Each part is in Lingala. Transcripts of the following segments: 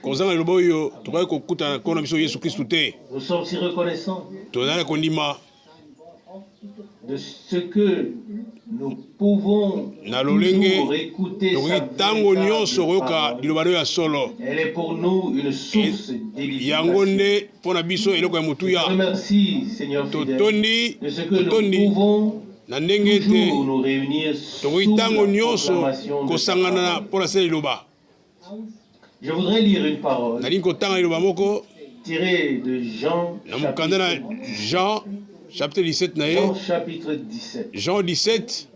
kozanga liloba oyo tokoki kokutana kona biso Yesu Kristu te. Nous sommes si reconnaissants Tozali kondima de ce que nous pouvons toujours écouter sa tango nyonso véritable koyoka parole. liloba ya solo. Elle est pour nous une source Yango d'édification. nde mpona biso eloko ya motuya. Merci, Seigneur fidèle, Totondi de ce que nous pouvons na ndenge toujours ete nous réunir tokoki sous la tango nyonso proclamation de ta kosangana parole. mpona sala liloba. Je voudrais lire une parole Nalingi kotanga liloba moko tirée de Jean na mokanda na Jean chapitre 17 na ye. Jean chapitre 17. Jean 17.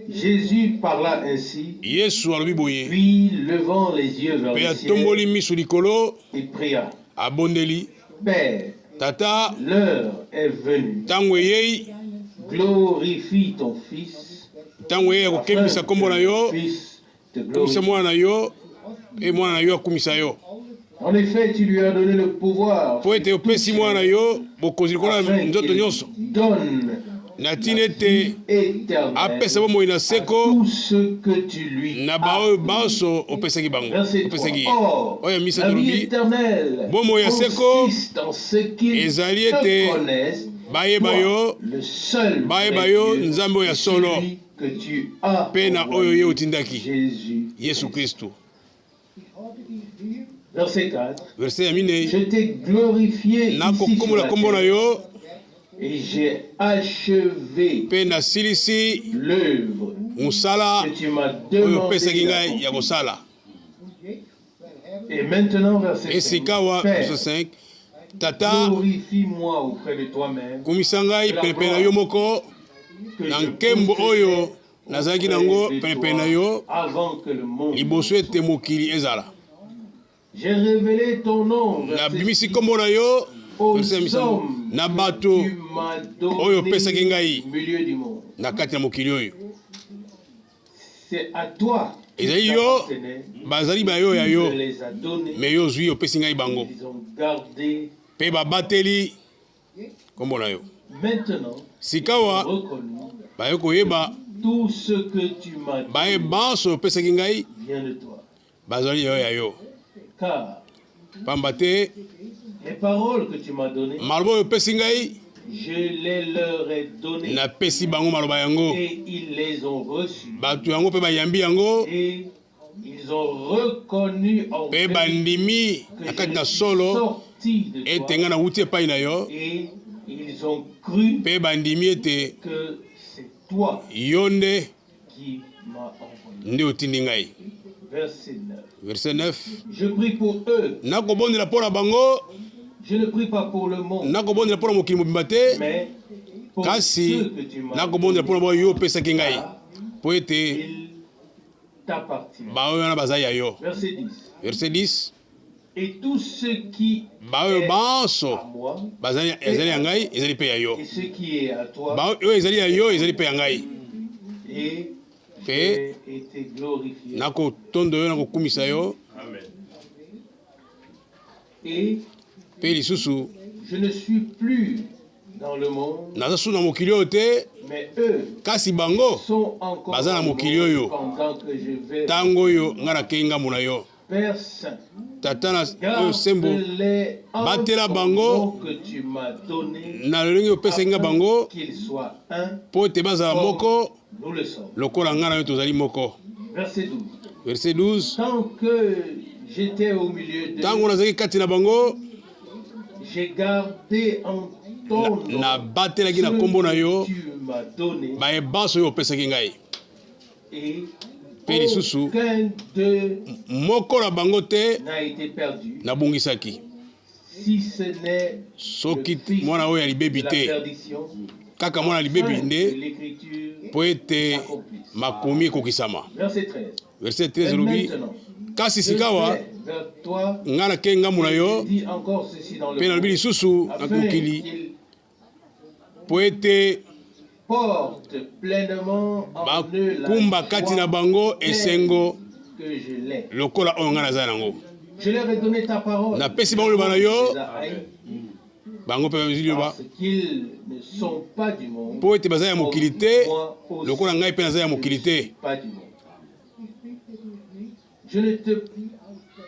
Jésus parla ainsi, Yesu alobi boye. puis levant les yeux vers Pe le atomboli ciel, misu likolo il pria. abondeli. Père, Tata l'heure est venue. tango eyei Glorifie ton Fils, tango eyei akokembisa kombo na yo Fils te kumisa glorifie. mwana na yo e mwana na yo akumisa yo. En effet, tu lui as donné le pouvoir Po ete opesi mwana na yo bokonzi likolo afin ya nzoto qu'il nyonso donne na ntina ete éternel apesa bomoi na à seko tout ce que tu lui na as baoyo donné. banso opesaki bango Verset 3. opesaki ye. Or, Oyo misa la vie tolobi éternelle Bomoi ya seko consiste en ce qu'ils ezali te ete connaissent, bayeba yo toi, le seul bayeba vrai yo Dieu, nzambe oyo ya solo celui que tu as mpe na oyo ye otindaki Jésus. Yesu Kristu. Verset 4. Verset ya minei Je t'ai glorifié ici sur nakokombola la kombo na terre, yo et j'ai achevé mpe nasilisi l'œuvre mosala que tu m'as oyo opesaki demandé ngai ya d'accomplir. kosala. Et maintenant, verset 5. Esika wa Père, verset 5 tata glorifie-moi auprès de toi-même, kumisa ngai penepene na yo moko que na je nkembo possédais oyo nazalaki nango auprès de penepene na toi yo avant que le monde liboso ete mokili ezala. J'ai révélé ton nom, Nabimisi kombo na yo aux verset ya misango hommes na que bato tu m'as oyo opesaki donné ngai au milieu du monde. na kati ya mokili oyo. C'est à toi Ezali qu'ils yo appartenaient, bazali bayo ya tu yo me les as donnés, me yo ozwi opesi ngai bango ils ont gardé. mpe babateli kombo na yo. Maintenant, Sikawa reconnu, bayo koyeba tout ce que tu m'as baye dit banso opesaki ngai vient de toi. bazali yo ya yo. Car Pamba te les paroles que tu m'as données, maloba oyo opesi ngai je les leur ai données napesi bango maloba yango et ils les ont reçues. bato yango mpe bayambi yango Et ils ont reconnu en mpe vérité bandimi que na je kati na suis solo sorti de ete toi. ngai nawuti epai na yo Et ils ont cru mpe bandimi ete que c'est toi yo nde qui m'as envoyé. nde otindi ngai. Verset 9. Verset 9 Je prie pour eux. nakobondela mpo na bango Je ne prie pas pour le monde, nakobondela mpo na mokili mobimba te mais pour ceux kasi que tu m'as nakobondela mpo na baoyo yo opesaki ngai mpo ete il t'appartient. baoyo wana bazali ya yo. Verset 10. Verset 10 Et tout ce qui baoyo est banso à moi ezali ya ngai ezali mpe ya yo. et ce qui est à toi Baoyo ezali ya yo ezali mpe ya ngai et mpe j'ai été glorifié. nakotondo yo nakokumisa yo Et mpe lisusu je ne suis plus dans le monde, naza su na mokili oyo te mais eux kasi bango sont encore baza na dans le mokili monde oyo pendant que je vais. ntango oyo ngai nakei ngambo na yo. Père Saint, Tata na oyo sembo garde-les en batela ton bango nom que tu m'as donné, na lolenge opesaki ngai bango qu'ils soient un, mpo ete bazala moko nous le sommes. lokola ngai na yo tozali moko. Verset 12. Verset 12 Tant que j'étais au milieu de ntango nazalaki kati na bango j'ai gardé en ton nom nabatelaki na kombo na yo ce que tu m'as donné, bayebanso oyo opesaki ngai et mpe lisusu aucun d'eux moko na bango te n'a été perdu, nabungisaki si ce n'est soki le fils mwana oyo ya libebi de la te perdition, kaka mwana libebi afin que nde l'écriture mpo ete s'accomplisse. makomi ekokisama. Verset 13. Verset 13 Et elobi maintenant, kasi je sikawa vais vers toi, ngai nakei ngambo na et yo je dis encore ceci dans le mpe nalobi monde, lisusu na afin mokili qu'il mpo ete porte pleinement en eux la bakumba kati na bango telle esengo que je l'ai. lokola oyo ngai naza nango. Je leur ai donné ta parole. Napesi bango liloba na yo Je les ai haïs, bango mpe bazwi liloba parce qu'ils ne sont pas du monde. mpo ete baza ya mokili te Moi aussi, lokola ngai mpe naza ya mokili je ne te. suis pas du monde. Je ne te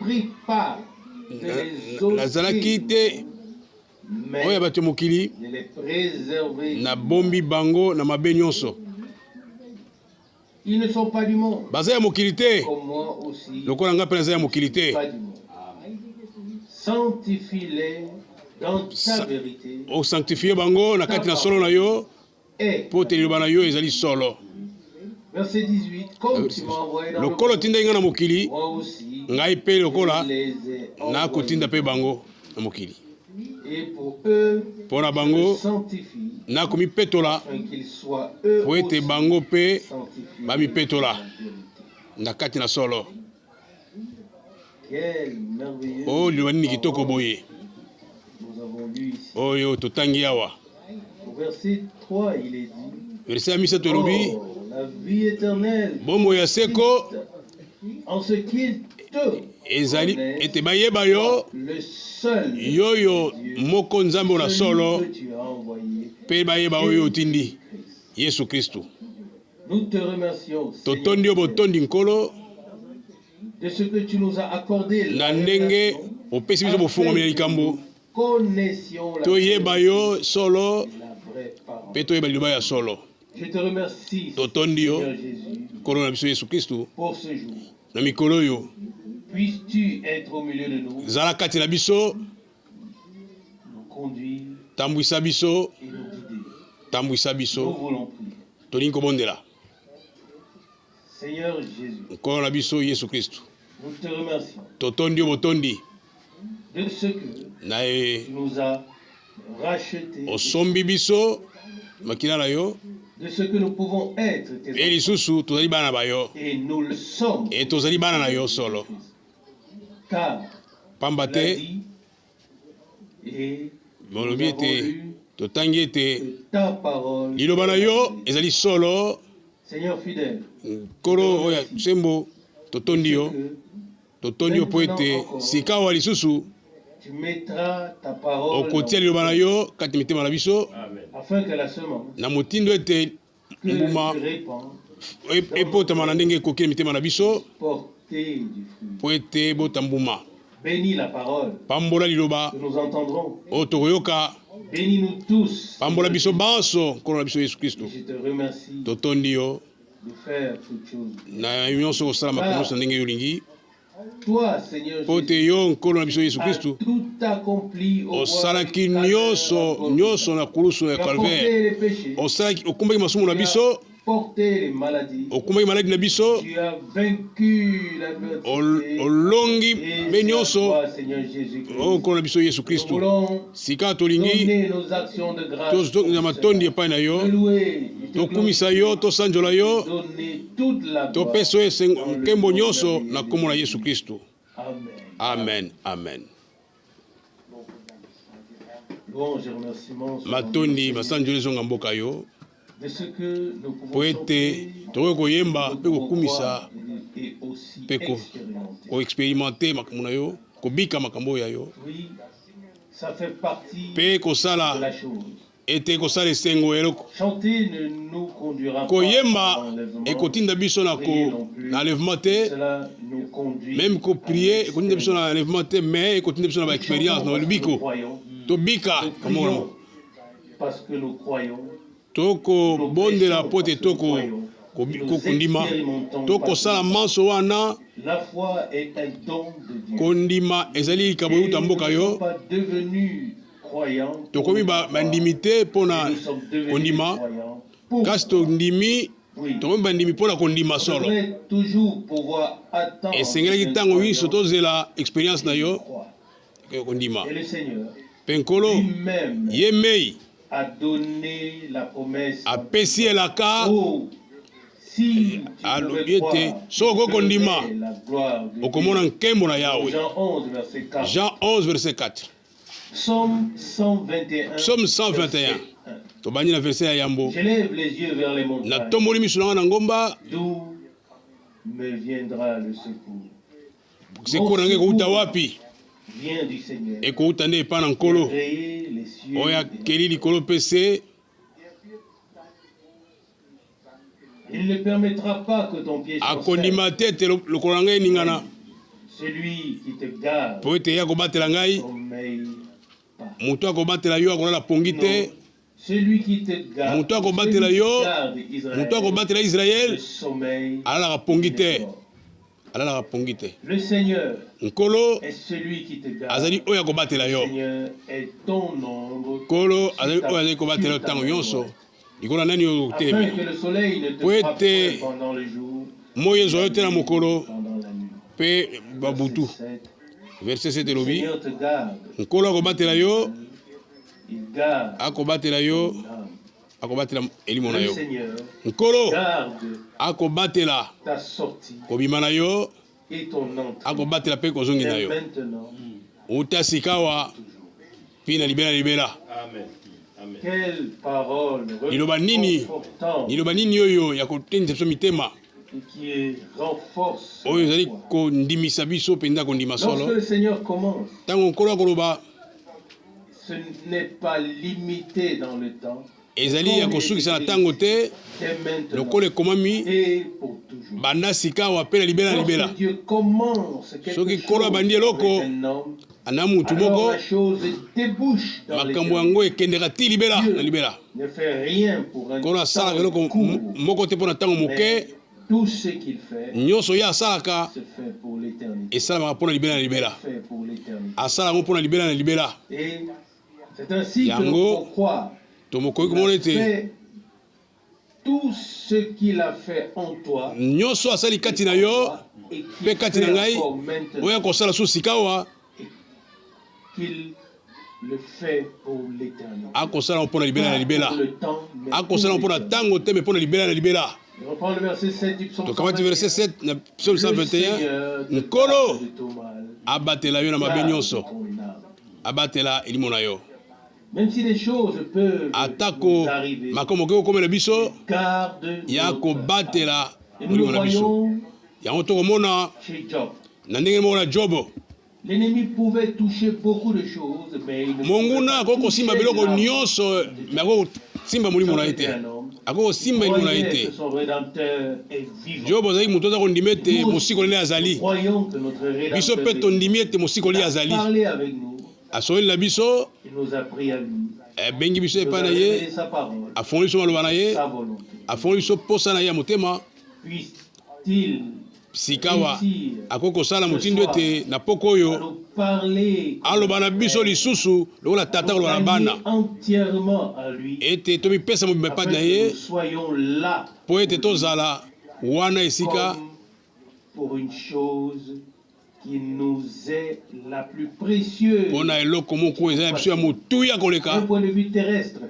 prie pas de les nazalaki ôter, te mais oyo bato mokili de les préserver. na bombi bango na mabe nyonso. Ils ne sont pas du monde, Baza ya mokili te comme moi aussi. lokola nga mpe naza ya mokili te. Pas du monde. Sanctifie-les dans ta vérité. Osanctifie bango na kati na solo na yo Et, mpo te liloba na yo ezali solo. verset 18, comme tu m'as envoyé dans le Lokola monde, otindaki nga na mokili moi aussi, ngai mpe lokola je les ai nakotinda envoyés. mpe bango na mokili. Et pour eux, Mpo na je bango me sanctifie, nakomipetola afin qu'ils soient eux po ete aussi bango mpe sanctifiés bamipetola dans la vérité. na kati na solo. Quel merveilleux O liloba nini kitoko boye nous avons lu ici. oyo totangi awa. Au verset 3, il est dit, Verset ya misato elobi oh, la vie éternelle bomoi ya seko en ce qu'ils te ezali connaissent, ete bayeba yo le seul yoyo moko nzambe na solo celui que tu as envoyé, mpe bayeba oyo otindi Yesu Kristu. nous te remercions, Seigneur, Totondi yo botondi nkolo de ce que tu nous as accordé na la ndenge révélation, opesi biso bofungwami ya likambo connaissions la toyeba yo solo la vraie parole. mpe toyeba liloba ya solo. Je te remercie, Totondi yo Seigneur Jésus, nkolo na biso Yesu Kristu pour ce jour. na mikolo oyo Puisses-tu être au milieu de nous, zala kati na biso, nous conduire tambwisa biso, et nous guider. tambwisa Nous biso, voulons prier. tolingi kobondela Seigneur Jésus, nkolo na biso Yesu Kristu. nous te remercions Totondi yo botondi de ce que na tu nous as rachetés, osombi biso makila na yo de ce que nous pouvons être tes e enfants. lisusu tozali bana na yo Et nous le sommes. e tozali bana na yo solo, Car pamba tu l'as te dit, et nous bolobi avons ete lu totangi ete que ta parole, liloba na yo ezali solo. Seigneur fidèle, Nkolo oyo sembo totondi yo, que totondi yo mpo ete sika awa lisusu tu mettras ta parole okotia dans- liloba na yo kati mitema na biso afin que la semence na motindo ete que mbuma tu répands epotama na ndenge ekoki na mitema na biso porter du fruit. mpo ete ebota mbuma. Bénis la parole Pambola liloba que nous entendrons. oyo tokoyoka, Bénis-nous tous. pambola biso banso nkolo na biso Yesu Kristu. Je te remercie Totondi yo de faire toutes choses. na nyonso kosala makambo nyonso na ndenge olingi Toi, Seigneur mpo Jésus, ete yo nkolo na biso Yesu as Kristu tout accompli au osalaki bois du nyonso calvaire. nyonso na kulusu ya Tu as porté calvaire. les péchés, Osalaki okumbaki masumu na tu biso, as porté les maladies, okumbaki maladi na biso, tu as vaincu l'adversité. olongi Et mpe c'est à nyonso toi, Seigneur Jésus-Christ. oyo nkolo na biso Yesu Nous Kristu. voulons Sika tolingi donner nos actions de grâce, na matondi epai na yo, te louer, et te tokumisa yo, tosanjola yo, donner toute la gloire. topesa yo nkembo nyonso na kombo na Yesu Kristu. Amen. Amen, amen. Louange et remerciements soient Matondi rendus basanjoli ezonga mboka yo de ce que nous pouvons po ete tokoki koyemba mpe kokumisa et aussi mpe expérimenter. koexperimente makambo na yo, kobika makambo oyo ya yo, Oui, ça fait partie mpe de kosala la chose. ete kosala esengo eloko. Chanter ne nous conduira pas Koyemba à l'enlèvement. ekotinda biso na enlèvement te, Cela nous conduit même koprie à ekotinda biso na enlèvement te, mais ekotinda biso na ba expérience na Nous lobiko croyons, tobika nous kamona prions parce que nous croyons, tokobondela po te kokondima tokosala manso wana. la foi est un don de Dieu. Kondima ezali likambo Et euta nous mboka ne yo, sommes pas devenus croyants. tokomi bandimi te mpo na Nous sommes devenus kondima, croyants pour kasi tondimi Oui. tokomi bandimi mpo na kondima On solo. devrait toujours pouvoir attendre Esengelaki qu'un ntango nyonso croyant tozela expérience na yo croit. kondima. Et le Seigneur Mpe nkolo lui-même ye mei a donné la promesse. apesi elaka Oh, si tu alobi pouvais ete croire, soki okoki kondima tu verrais la gloire de okomona Dieu. nkembo na Yawe. Jean 11, verset 4. Jean 11 verset 4. Psaume 121. Psaume 121. verset 1. Tobandi na verset ya yambo. Je lève les yeux vers les Na montagnes. tomboli miso na nga na ngomba, D'où me viendra le secours? sekour na ngai ekouta wapi? Vient du Seigneur. Ekouta nde epai na Il a nkolo créé les cieux. oyo et akeli likolo mpe se. il ne permettra pas que ton pied chancelle. Akondima te ete lokolo na ngai eningana. Celui qui te garde, po ete ya kobatela ngai sommeille pas. moto akobatela yo akolala pongi te. Celui qui te garde, Moto akobatela yo Israël, moto akobatela Israël le sommeil alalaka pongi te. n'est pas. Alalaka pongi te. Le Seigneur Nkolo est celui qui te garde. azali oyo akobatela Le yo. Seigneur est ton ombre. Nkolo sur azali ta- oyo azali kobatela yo sur ta ntango main nyonso droite. likolo nani oyo Afin otelemi. que le soleil ne te Po frappe ete point pendant le jour, moi ezwa yo te na mokolo pendant la nuit. mpe babutu. Verset 7. Verset 7 Le elobi Seigneur te garde. nkolo akobatela yo Il garde akobatela yo ton âme. akobatela elimo na Le yo. Seigneur Nkolo garde akobatela ta sortie kobima na yo et ton entrée. akobatela mpe kozongi na Dès yo maintenant, uta sikawa mpe na libela libela. Amen. Amen. quelle parole Liloba nini? reconfortante liloba nini oyo ya kotendisa biso mitema et qui renforce oyo la ezali foi. kondimisa biso mpenza kondima Lorsque solo le Seigneur commence, ntango nkolo akoloba ce n'est pas limité dans le temps, ezali ya kosukisa na ntango te dès maintenant lokola ekomami et pour toujours. banda sikawa mpe na libela na libela. Lorsque Dieu commence quelque Soki chose kolo abandi eloko, avec un homme, ana mutu alors moko la chose débouche dans makambo l'éternel. yango ekendeka ti libela na libela. Ne fait rien pour un Kolo asalaka eloko temps court, moko te mpo na ntango moke mais tout ce qu'il fait nyonso ye asalaka se fait pour l'éternité. esalamaka mpo na libela na libela. Fait pour l'éternité. asala yango mpo na libela na libela. Et c'est ainsi que Yango, nous pouvons croire. tomokoki Il komona a ete fait tout ce qu'il a fait en toi nyonso asali kati na yo et mpe qu'il kati na fait ngai encore maintenant, oyo akosala so sikawa qu'il le fait pour l'éternité. akosala yango mpo na libela na Pas libela. pour le temps, mais akosala yango pour mpo na l'éternité. ntango te me mpo na libela na libela. Je reprends le verset 7 du psaume tokamati verset 121. 7 na psaume 121 nkolo abatela yo na mabe nyonso abatela elimo na yo Même si des choses peuvent atako nous arriver, makambo okoki kokomela biso garde ya notre cœur. kobatela Et nous le molimo na biso voyons yango tokomona chez Job. na ndenge moko na jobo L'ennemi pouvait toucher beaucoup de choses, mais il ne monguna pouvait pas akoki kosimba toucher biloko la- nyonso me akoki kosimba molimo na ye te akoki kosimba elimo na ye Croyez te. que son rédempteur est vivant. jobo azali moto aza kondima ete mosikoli nde azali Croyons que notre biso rédempteur mpe est tondimi ete mosikoli vivant. Il a azali parlé avec nous, asololi na biso il nous a pris à lui, ebengi biso il nous a epai na révélé ye sa parole, afongoli biso maloba na ye sa volonté. afongoli biso posa na ye ya motema Puisse-t-il sikawa réussir akoki kosala motindo ete na poko oyo à nous parler aloba na biso lisusu lokola tata koloba na bana entièrement à lui, ete tomipesa mobimba afin epai na que ye nous soyons là mpo ete tozala wana esika comme pour une chose qui nous est la plus précieuse. mpo na eloko moko eza na biso ya motuya D'un koleka point de vue terrestre,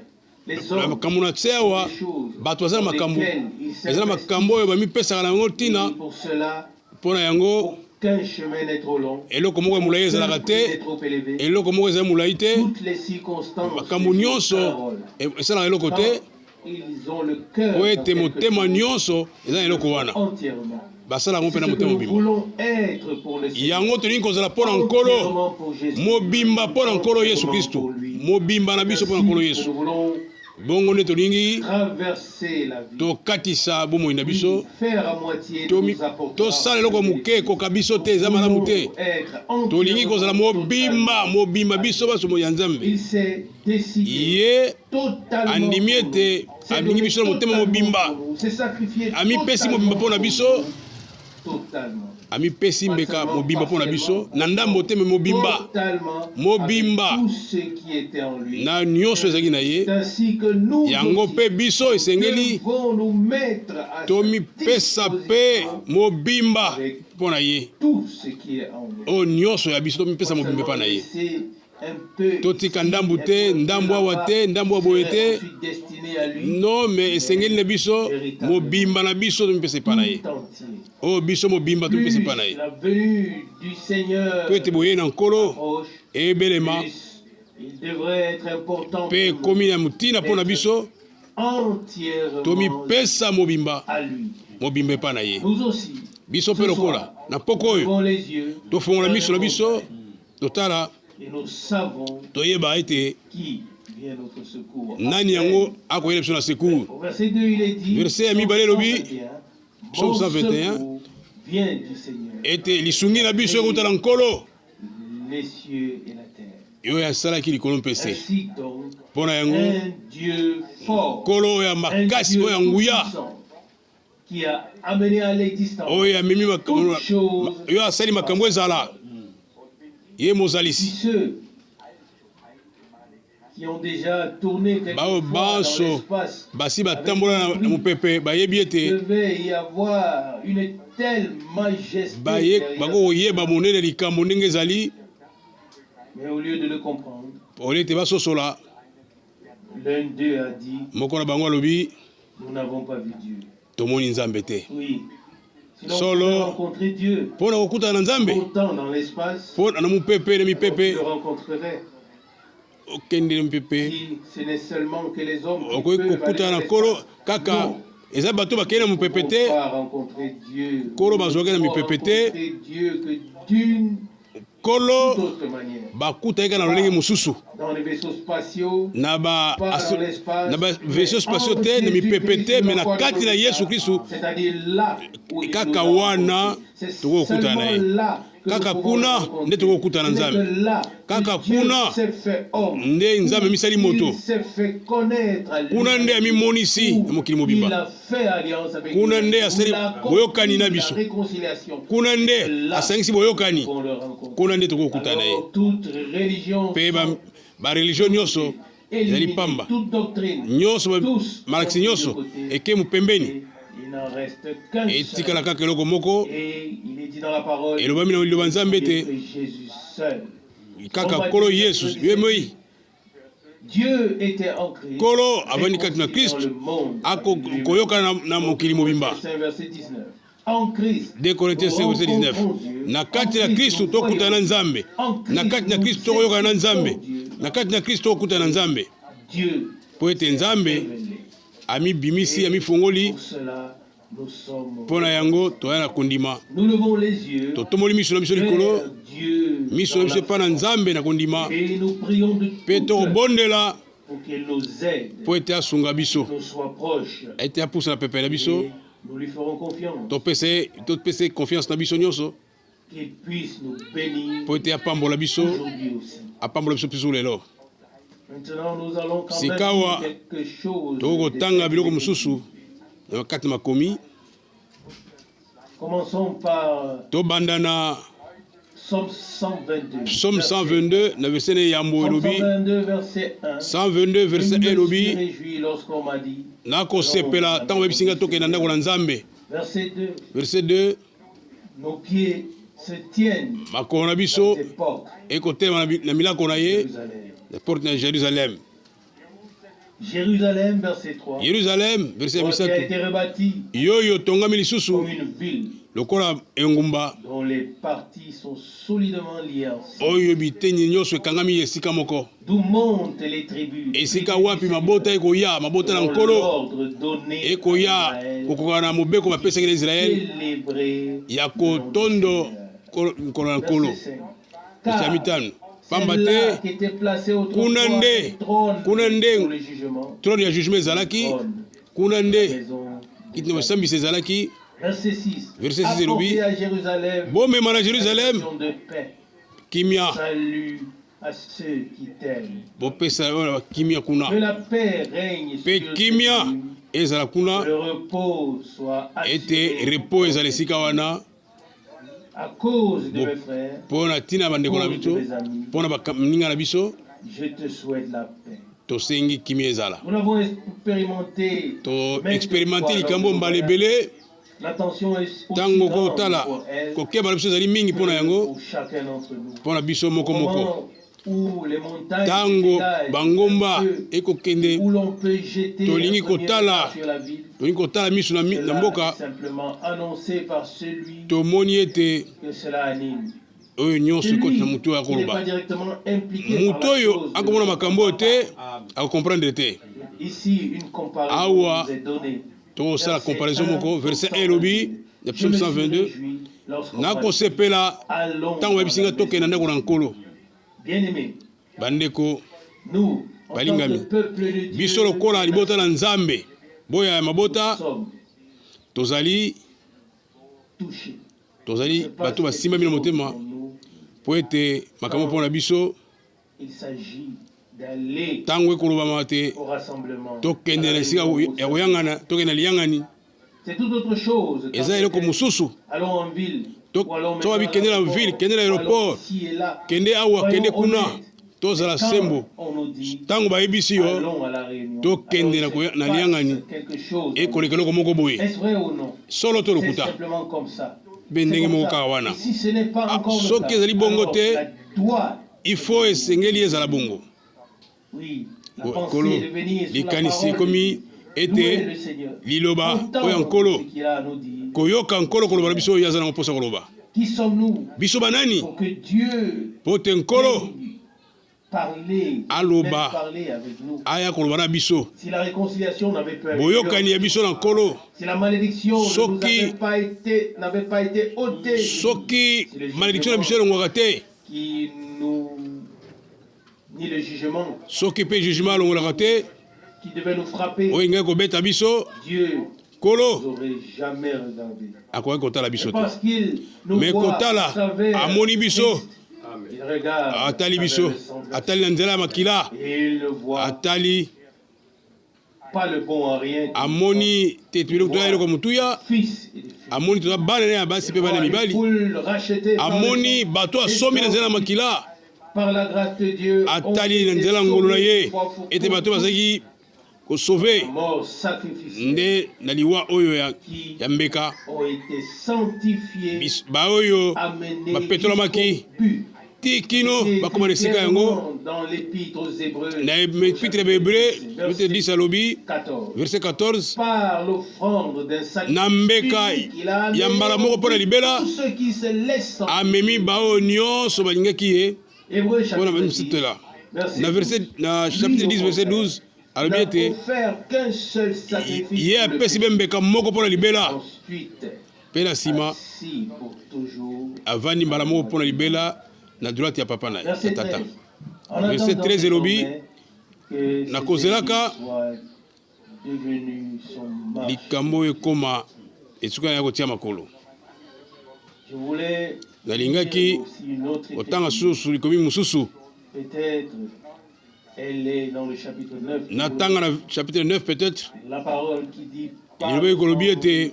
les na hommes, makambo na se awa les choses bato baza na pour makambo lesquelles ils eza na s'investissent. makambo oyo bamipesaka na yango ntina Et pour cela, mpo na yango aucun chemin n'est trop long, eloko moko ya molai ezalaka aucun prix n'est te trop élevé. eloko moko eza molai te Toutes les circonstances, makambo les nyonso paroles, esalaka eloko quand te ils ont le cœur po dans ete quelque motema chose, nyonso eza na eloko wana entièrement. basala yango mpe C'est na ce que motema nous mobimba voulons être pour le Seigneur. yango tolingi kozala mpo na nkolo Entièrement pour Jésus. mobimba mpo na nkolo yesu Entièrement kristu pour lui. mobimba na biso mpo na nkolo Ainsi, yesu nous voulons bongo nde tolingi traverser la vie. tokatisa bomoi na biso Faire à moitié Tomi- nous apportera tosala eloko ya moke ekoka biso te eza malamu te tolingi kozala mobimba mobimba biso baso ya nzambe Il s'est décidé ye totalement andimi pour nous. ete C'est amingi donné biso na motema totalement mobimba pour nous. C'est sacrifié amipesi totalement mobimba mpo na pour biso nous. Totalement. amipesi mbeka mobimba mpo na biso na ndambo te me mobimba Totalement. Mobimba. Avec tout ce qui était en lui. na nyonso ezalaki na ye C'est ainsi que nous yango aussi mpe biso esengeli devons nous mettre à tomipesa sa mpe disposition mobimba mpo na ye tout ce qui est en lui. oyo nyonso ya biso tomipesa mobimba epai na ye Laisser un peu totika ici, ndambu un te peu ndambu awa là-bas, te ndambu aboye serait te ensuite destiné à lui, no me esengeli na biso mobimba na biso tomipesa epai na ye tout entier. oyo biso mobimba tomipesa epai na Plus ye la venue du Seigneur mpo ete boye na nkolo approche, eyebelema plus il devrait être important mpe pour nous ekomi na motina mpo na biso entièrement tomipesa mobimba à lui. mobimba epai na ye Nous aussi, biso mpe lokola na poko oyo ouvrons les yeux, tofongola miso na biso totala et nous savons toyeba ete qui vient notre secours. nani yango akoyela biso na secours Au verset 2, il est dit, Verset ya mibale elobi, Psaume Psaume 121, 121, vient du Seigneur. ete lisungi na biso ekuta na nkolo les cieux et la terre. oyo asalaki likolo mpese Ainsi donc, mpo na yango un Dieu fort, nkolo oyo ya un makasi Dieu oyo ya nguya tout-puissant, qui a amené à l'existence oyo amemi toutes choses, oyo asali makambo ezala ye si mozalisi ceux qui ont déjà tourné bao quelquefois dans banso l'espace basi batambola na mopepe bayebi ete devait y avoir une telle majesté derrière. bakokoyeba monene likambo ndenge ezali Mais au lieu de le comprendre, ole ete basosola l'un d'eux a dit, moko na bango alobi nous n'avons pas vu Dieu. tomoni nzambe te Oui. Sinon, Solo. on peut rencontrer Dieu. mpo na kokutana na nzambe Autant dans l'espace, mpo na mopepe na on mipepe le rencontrerait. okende na mipepe Si ce n'est seulement que les hommes qui okoki peuvent aller kokutana dans na nkolo l'espace. kaka Non. eza bato bakei na Ils ne mopepe vont te pas rencontrer Dieu. Kolo bazwaki na Ils vont mipepe te. rencontrer Dieu que d'une nkolo toute autre manière. bakutaki kaka na lolenge mosusu Dans les vaisseaux spatiaux, na pas dans l'espace, vaisseau spatio te na mipepe te me na kati na yesu kristu c'est-à-dire là où il kaka nous a wana rencontrés. C'est tokokutana na ye. seulement là que Kaka nous pouvons kuna, le rencontrer. nde tokokutana Ce n'est Nzambe. que là Kaka que Dieu kuna, s'est fait homme. nde Nzambe misali moto. Il s'est fait connaître à lui. kuna nde amimonisi na mokili Il mobimba a fait alliance avec Kuna lui. nde asali Il a accompli boyokani na la biso. réconciliation. kuna nde Là, asangisi boyokani nous pouvons le rencontrer. kuna nde tokokutana ye Alors, toute religion mpe sont bareligio nyonso ezali éliminée, pamba toute doctrine, nyonso tous malakisi sont mis de nyonso côté. eke mopembeni Et il n'en reste qu'un seul. etikala kaka eloko moko Et il est dit dans la parole elobami na liloba nzambe il est ete que Jésus seul. kaka nkolo yesu ye moi Dieu était en Christ. Nkolo avandi kati na réconciliant Kristu le monde avec ako lui-même. koyokana na mokili mobimba Colossiens 5, verset 19. En Christ, 2 Corinthiens 5 verset 19 na kati na kristu tokutana na nzambe na kati na kristu tokoyokana na nzambe na kati na kristu tokutana na nzambe Dieu mpo ete nzambe révélé. amibimisi amifongoli Pour cela, nous sommes. mpo na yango toya na kondima Nous levons les yeux totomoli miso na biso likolo vers Dieu miso na dans biso la epa na nzambe na kondima et nous prions de mpe tout cœur tokobondela pour qu'il nous aide, mpo ete asunga biso nous soit proche. ete apusa na pepe na biso Et nous lui ferons confiance, topese confiance na biso nyonso qu'il puisse nous bénir mpo ete apambola biso aujourd'hui aussi. apambola biso mpisu lelo Maintenant, nous allons quand même Sikawa, dire quelque chose. tokokotanga de biloko cette mosusu na kati na makomi Commençons par tobanda na Psaume 122. psaume 122 na verset ne yambo Psaume elobi 122, verset 1. 122 verset 1 Je me suis elobi réjoui lorsqu'on m'a dit. nakosepela ntango bayebisi ngai tokende na ndako na nzambe Verset 2. verset 2 Nos pieds se tiennent makolo na dans biso tes portes, ekotelema na milako na ye Jérusalem. na porte na Jérusalem. Jérusalem, verset 3. Yerusalem verset Toi qui a 7 été rebâti yoyo tongami lisusu comme une ville lokola engumba dont les parties sont solidement liées ensemble. oyo biteni nyonso ekangami esika moko D'où montent les tribus. esika wapi mabota ekoya mabota na Selon nkolo l'ordre donné ekoya à Israël, kokoka na mobeko bapesaki na Israele célébrer ya le nom du kotondo Seigneur. nkolo na nkolo Verset 5. verset ya Car mitano pamba celle-là te qui était placée au kuna nde trône kuna nde pour le jugement, trone ya jugement ezalaki trône, kuna nde maison kiti na basambisi ezalaki Verset 6. Verset 6 elobi, Apportez à Jérusalem bomema na Jérusalem une de paix, kimia salut à ceux qui t'aiment. bopesa oyo na kimia kuna Que la paix règne mpe sur kimia tes villes, ezala kuna que le repos soit ete assuré repos ezala esika wana à cause de mes frères, mpo na ntina ya bandeko na biso mpo na baninga na biso je te souhaite la paix. tosengi kimia ezala Nous l'avons expérimenté. toexperimente likambo mbala ebele L'attention est aussi ntango grande kotala pour elle kokeba na biso ezali mingi mpo na yango pour chacun d'entre nous. mpo na biso Au moko moko moment où les montagnes, ntango les villages, bangomba ceux ekokende où l'on peut jeter tolingi un premier kotala regard sur la ville, tolingi kotala miso na cela mboka est simplement annoncé par celui tomoni ete que cela anime. oyo nyonso Celui ekoti na motu oyo qui n'est pas akoloba directement impliqué motu par la oyo chose de akomona Dieu. makambo oyo te akokomprendre te Ici, une comparaison Awa, nous est donnée. tokosala Verset comparaison 1, moko verset 1 122. elobi ya Je psaume me suis 122 réjoui lorsqu'on m'a dit, nakosepela allons ntango bayebisi ngai dans la tokende na ndako na nkolo Bien-aimés, bandeko nous, en tant Balingami. que peuple de Dieu, biso lokola libota na nzambe boya ya mabota nous sommes tozali touchés tozali bato basimba bino motema po ete makambo mpona biso il s'agit d'aller ntango ekolobama te au rassemblement. tokende na esika ya koyangana tokende na liyangani C'est toute autre chose. eza eloko mosusu Allons en ville. to bikende na ville kende na aéroport kende awa kende kuna tozala sembo ntango bayebisi yo tokende na liyangani ekoleka eloko moko boye solo to lokuta mpe ndenge moko kaka wana soki ezali bongo te il faut esengeli ezala bongo kolo likanisi ekomi ete liloba oyo nkolo koyoka nkolo koloba na biso oyo aza nango mposa koloba biso banani po te nkolo aloba aya koloba na biso boyokani ya biso na nkolo soki malédiction na biso elongwaka te soki mpe jugement alongolaka te oyo ngai kobeta biso nkolo akoki kotala biso te me kotala amoni biso atali biso atali na nzela ya makila atali amoni te tubili kutoya eloko motuya amoni toza bana ya basi mpe bana mibali amoni bato asomi na nzela ya makila atali na nzela ngolu na ye ete bato bazalaki kosauve nde na liwa oyo ya mbeka baoyo bapetolamaki ti kino bakoma na esika yango na epitre ya bahébreu chapitre 10 alobi verset 14 na mbeka ya mbala moko mpo na libela amemi baoyo nyonso balingaki ye mpona bamisitela na chapitre 10 verset 12 alobi ete ye apesi mpe mbeka moko mpo na libela mpe na nsima avandi mbala moko mpo na libela na droite ya papa na ya tata. Verset 13 elobi nakozelaka likambo ekoma esuka ya kotia makolo. Nalingaki otanga susu likomi mususu natanga na chapitre 9 peut-être lilobi kolobi ete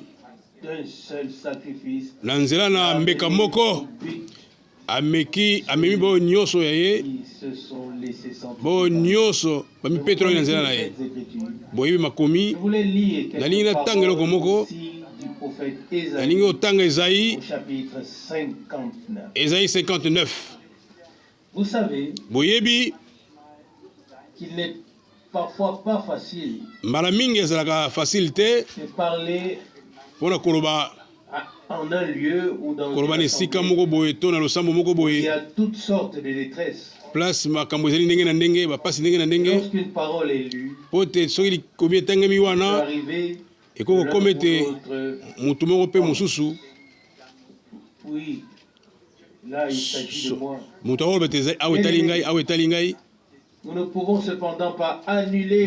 na nzela na mbeka moko amemi bao nyonso ya ye bao nyonso bamipetolaki na nzela na ye boyebi makomi nalingi natanga eloko moko nalingi otanga Esaïe 59 boyebi mbala mingi ezalaka facile te mpona koloba koloba na esika moko boye to na losambo moko boye place makambo ezali ndenge na ndenge bapasi ndenge na ndenge po te soki likomi etangemi wana ekoki kokoma ete motu moko mpe mosusu moto akoloba ete awa etali ngai awa etali ngai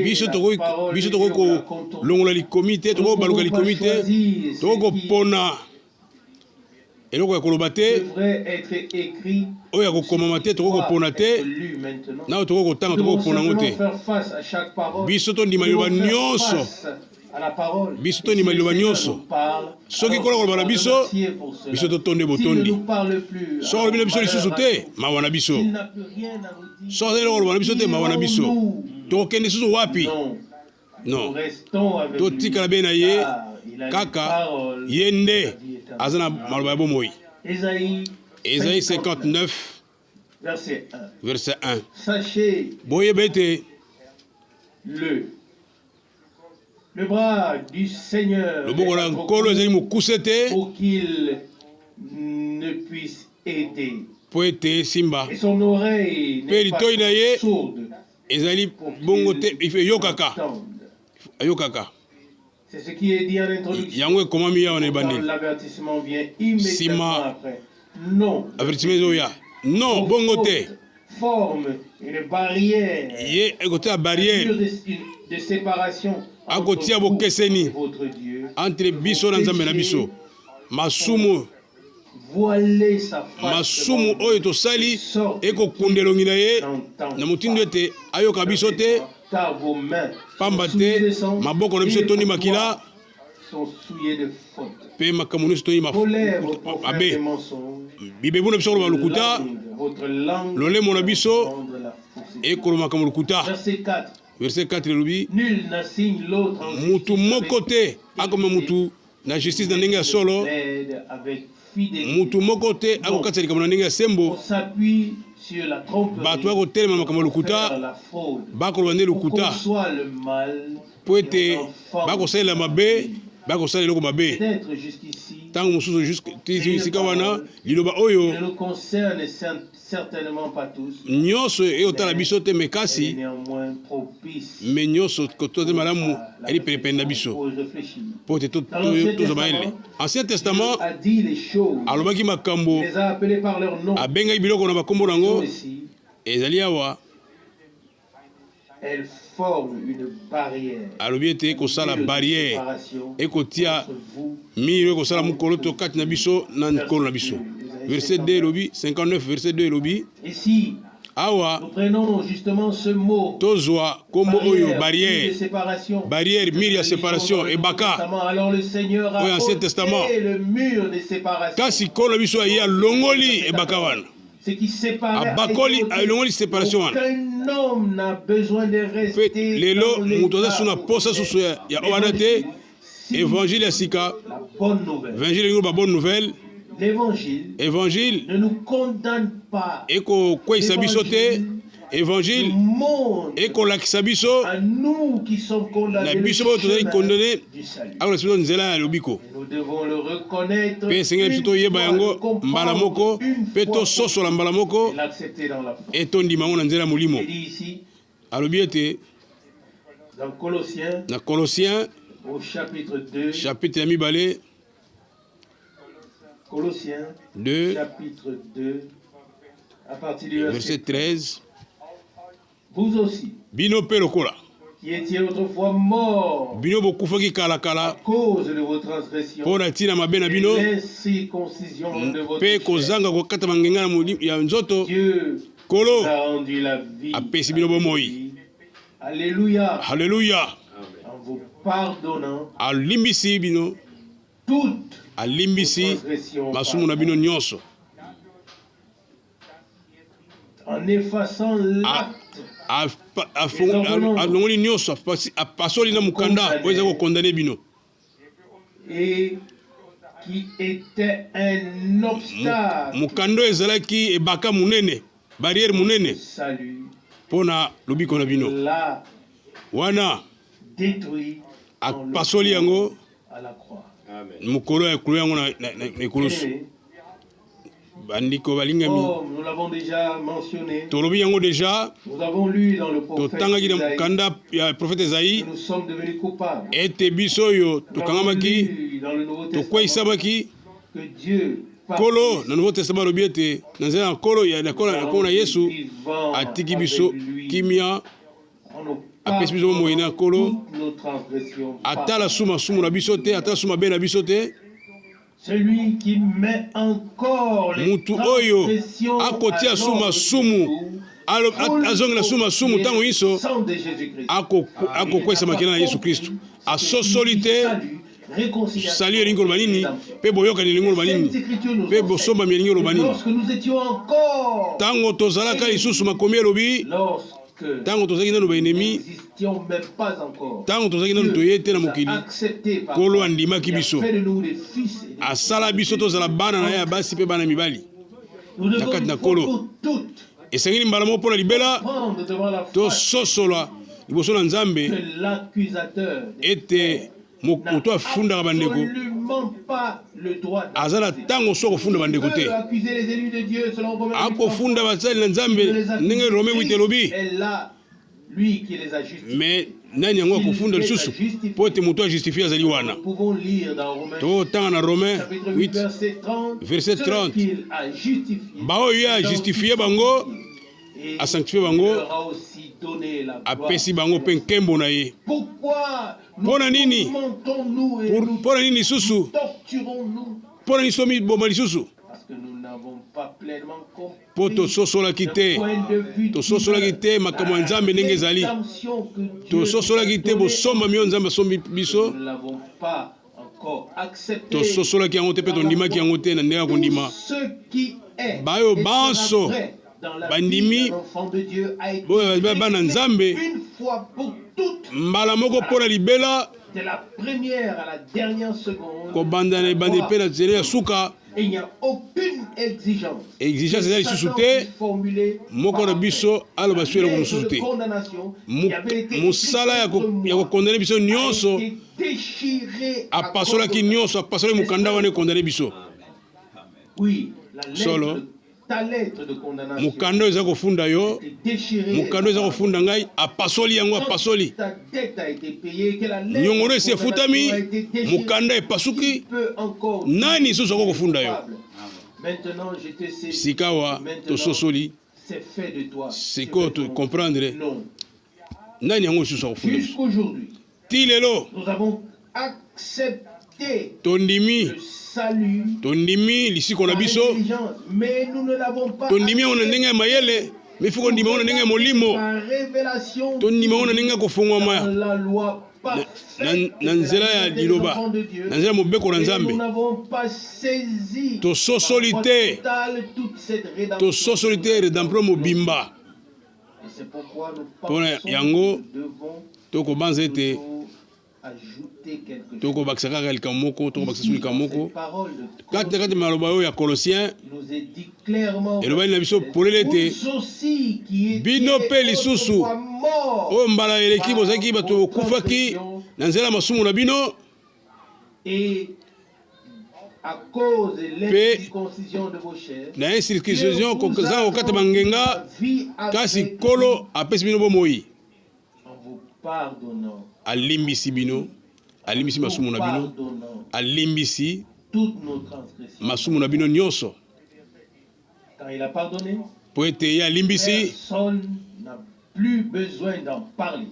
biso tokoki kolongola likomi te tokoki kobaluka likomi te tokoki kopona eloko ya koloba te oyo ya kokomama te tokoki kopona te nayo tokoki kotanga tokoki kopona yango te biso tondima liloba nyonso biso tondima liloba nyonso soki kola koloba na biso biso totonde botondi soki olobi na biso lisusu te mawa na biso soki azali koloba na biso te mawa na biso tokokende lisusu wapi non totikala be na ye kaka ye nde aza na maloba ya bomoi. Esaïe 59 verset 1 boyeba ete loboko na nkolo ezali mokuse te po ete esimba mpe litoi na ye ezali bongo te eyokaka yango ekomami yawa na ebandeli nsima avertissement ezoya non bongo te ye ekotia barrière akotia bokeseni entre biso na nzambe na biso masumu voiler sa face masumu oyo tosali ekokundela na ye na motindo ete ayoka biso te car vos mains pamba sont souillées te de sang maboko na biso et tondi vos makila doigts sont souillés de faute. mpe makambo nyonso tondi Vos lèvres mabe profèrent des mensonges. bibebu na biso koloba lokuta Votre langue lolemo na biso rendre la fausseté. ekoloba makambo lokuta. Verset 4. Verset 4 elobi Nul n'assigne l'autre en mutu moko te akoma mutu na justice na ndenge ya solo, plaide avec fidélité. mutu moko te akokatisa likambo na ndenge ya On sembo. s'appuie sur la tromperie bato bakotelema makambo ya pour faire lokuta la fraude. bakoloba nde Pour lokuta conçoit le mal po ete et en forme bakosalela mabe bakosala eloko mabe. peut-être jusqu'ici. Ntango mosusu esika wana liloba oyo Ne nous concerne certainement pas tous, nyonso eyotala biso te me mais kasi néanmoins propice me nyonso kotoze malamu eli penepene na biso pour réfléchir. po ete tozwa mayele. Ancien Testament A dit les choses, alobaki makambo, les a appelés par leur nom. abengaki biloko na bakombo nango, Ici, ezali awa elles forment une barrière. alobi ete ekosala barrière Séparation ekotia entre vous. miro ekosala mokolo to kati na biso na nkolo na biso. Verset 2 elobi 59 verset 2 elobi Ici, awa nous prenons justement ce mot. tozwa kombo oyo Mur de barrière séparation. barrière mur ya séparation ebaka. Alors le Seigneur a Oui, Ancien ôté Testament. le mur de séparation. kasi nkolo na biso aye alongoli ebaka wana Ce qui séparait abakoli alongoli séparation wana. aucun homme n'a besoin de Mpe rester lelo dans moto aza l'état so na posa susu ya wana te. Évangile ya sika, la bonne nouvelle. évangile elingi ba bonne nouvelle, L'évangile évangile ne nous condamne pas. ekokweyisa biso te, Le évangile monde ekolakisa biso à nous qui sommes condamnés na biso oyo tozali kondane du salut. akolakisa biso nzela ya lobiko. Nous devons le reconnaître Mpe esengeli biso toyeba yango mbala moko mpe et tososola mbala moko l'accepter dans la foi. e tondima yango na nzela ya molimo. Il dit ici, Alobi ete dans Colossiens, na Colossiens au chapitre 2, chapitre ya mibale Colossiens, 2 chapitre 2, à partir du verset verset 13, vous aussi, bino mpe lokola qui étiez autrefois morts bino bokufaki à kalakala cause de vos transgressions, mpo na ntina mabe na et bino l'incirconcision de votre mpe chair, kozanga kokata bangenga na ya nzoto, Dieu kolo vous a rendu la vie. apesi bino bomoi. Alléluia. Haleluya, En vous pardonnant alimbisi bino, toutes alimbisi transgressions, masumu na bino nyonso, en effaçant l'acte alongoli nyonso, apasoli na mokanda oyo eza kokondane bino, et qui était un obstacle mokanda oyo ezalaki ebaka monene, barrière au monene salut, mpo na lobiko na bino l'a wana détruit en le apasoli yango à la croix. mokolo ya ekolo yango na ekulusu. Bien-aimés, Bandiko balingami nous l'avons déjà mentionné, tolobi yango deja, nous avons lu dans le prophète totangaki na Isaïe mokanda ya prophète Ezaïe que nous sommes devenus coupables. ete biso oyo Nous avons tokangamaki lu dans le Nouveau Testament tokweisamaki que Dieu, par kolo Christ, na Nouveau Testament alobi ete na nzela ya nkolo ya nkolo na Yesu vivant atiki avec biso lui, kimia, en nous apesi biso bomoi na nkolo, toutes nos transgressions. atala sumasumu na biso te, atala sumabe na biso te. Celui qui met encore les Mutu oyo transgressions akotia à sumasumu azongela sumasumu ntango nyonso sang de Jésus-Christ. akokwesa makila na Yesu Kristu, asosoli te sali elingi oloba nini mpe boyokani elingi oloba nini mpe bosombami elingi oloba nini. Lorsque nous étions encore, Ntango tozalaka lisusu makomi elobi, lorsque ntango tozalaki nanu nous baenemi, n'existions même pas encore, ntango tozalaki nanu toye te na nous a mokili, acceptés par kolo Dieu. andimaki Il a biso, fait de nous des fils et des asala biso tozala bana na ye ya basi mpe bana mibali. Nous devons kati na une fois kolo. pour toutes Esengeli mbala moko mpo na libela prendre devant la face tososola liboso na Nzambe que l'accusateur ete moto afundaka bandeko absolument pas le droit aza na ntango so akofunda bandeko te, accuser les élus de Dieu selon Romains 8. akofunda basali na Nzambe ndenge Rome 8 elobi. Et là, lui qui les a justifiés. Me nani yango akofunda lisusu mpo ete moto ajustifie azali wana. Nous pouvons lire dans Romains Totanga na Romain chapitre 8 8 verset 30, verset ceux 30. qu'il a justifiés, baoyo ye ajustifie bango, et asanctifie il bango, leur a aussi donné la gloire. apesi bango mpe nkembo na ye. Pourquoi nous Mpona nini? tourmentons-nous et nous Mpona nini lisusu? torturons-nous? Mpona nini so miboma lisusu? Parce que po tososolaki te tososolaki te makambo ya Nzambe ndenge ezali tososolaki te bosomba mio Nzambe asombi biso tososolaki yango te mpe tondimaki yango te na ndenge ya kondima bayo banso bandimi boyo bana Nzambe mbala moko mpona libela kobanda na ebandi mpe na nzela ya suka exigence eza lisusu te moko na biso aloba so eloko mosusu te mosala ya kokondane biso nyonso apasolaki nyonso apasolaki mokanda wana ekondane biso solo mokanda eza kofunda yo mokanda eza kofunda ngai apasoli yango apasoli nyongono esi efutami mokanda epasuki nani lisusu ako kofunda yo sikawa tososoli sikoyo tocomprendre nani yango lisusu akofunda biso ti lelo tondimi lisiko na biso tondimi yango na ndenge ya mayele mifi kondima yango na ndenge ya molimo tondima yango na ndenge ya kofungwama na nzela ya liloba na nzela ya mobeko na Nzambe tososoli te redemplo mobimba mpona yango tokobanza ete tokobakisa kaka likambo moko tokobakisa su likambo moko kati maloba oyo ya Colossiens elobani na biso polele ete bino mpe lisusu oyo mbala eleki bozalaki bato bokufaki na nzela masumu na bino mpe na incirconcision kozanga kokata bangenga kasi Nkolo apesi bino bomoi alimbisi bino alimbisi masumu na bino alimbisi masumu na bino nyonso po ete ye alimbisi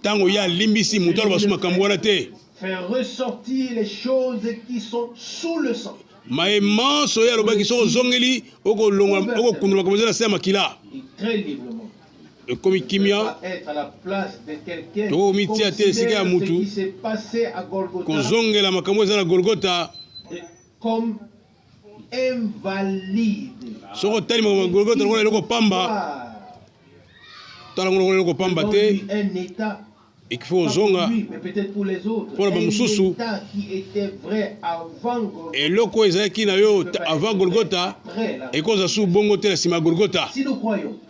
ntango ye alimbisi moto aloba su makambo wana te mayemanso oyo alobaki soki ozongeli okokundula makambo eza na se ya makila ekomi kimia tokomitia te esika ya mutu kozongela makambo eza na Golgota soko otali makambo ya Golgota lokola eloko pamba tala ngo lokola eloko pamba te ekifo ozonga mpona bamosusu eloko oyo ezalaki na yo avant Golgota ekoza su bongo te na nsima ya Golgota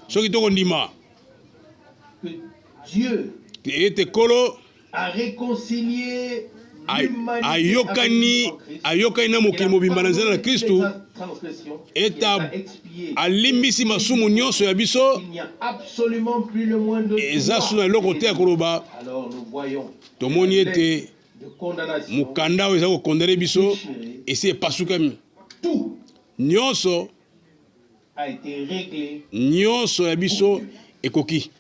soki tokondima ete Nkolo ayokani na mokili mobimba na nzela na Kristu ete alimbisi masumu nyonso ya biso eza su na eloko te ya koloba tomoni ete mokanda oyo eza kokondane biso esi epasukami nyonso ya biso ekoki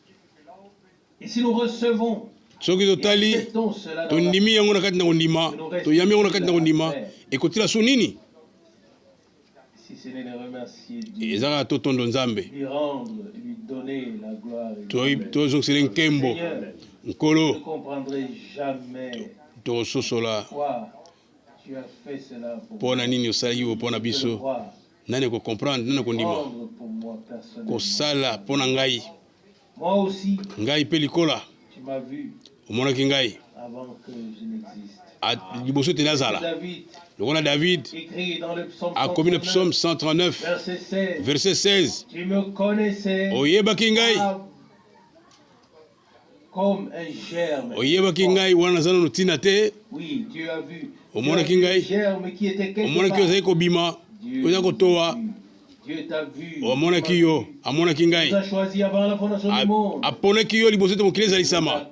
soki totali tondimi yango na kati na kondima toyami yango na kati na kondima ekotila su nini ezaka totondo Nzambe tozongisele nkembo Nkolo tokososola mpona nini osalaki bo mpona biso nani ekokomprendre nani ekondima kosala mpona ngai mpe likola omonaki ngai liboso te nazala lokola David akomi na psaume 139 verset 16 oyebaki ngai oyebaki ngai wana naza nano ntina te omonaki ngai omonaki oyo ozali kobima oza kotowa omonaki yo amonaki ngai aponaki yo liboso te mokili ezalisama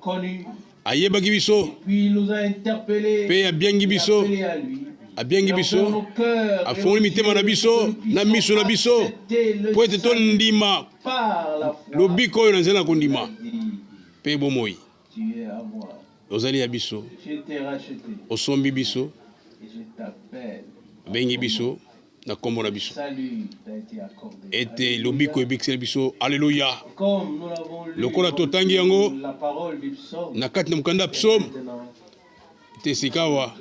ayebaki biso mpe abiangi biso afungoli mitema na biso na miso na biso po ete tondima lobiko oyo na nzela na kondima mpe bomoi ozali ya biso osombi biso abengi biso na kombo na biso. Salut t'a été accordé. Ete lobiko ebikiseli biso. Alléluia. Comme nous l'avons lu Lokola totangi yango la parole du psaume. na kati na mukanda psaume Maintenant, te sikawa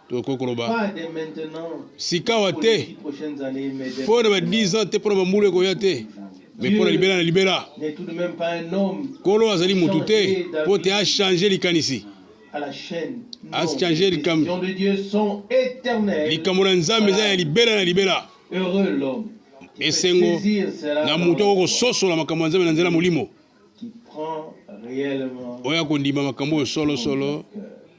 toko koloba. pas dès maintenant. Sikawa Pour les te 10 prochaines années, mais dès pour na 10 ans te pour na mule ko yate. Mais pour na libera na libera. n'est tout de même pas un homme Kolo azali mutu te pour te a changer likanisi. à la chaîne. A Non, changer les likam. décisions de Dieu sont éternelles. Likambo na Nzambe za ya libera na libera. Heureux l'homme qui fait Esengo saisir cela na dans mutu le ko sosola makambo ya Nzambe na nzela molimo. qui prend réellement Oya kondima makambo oyo solo solo.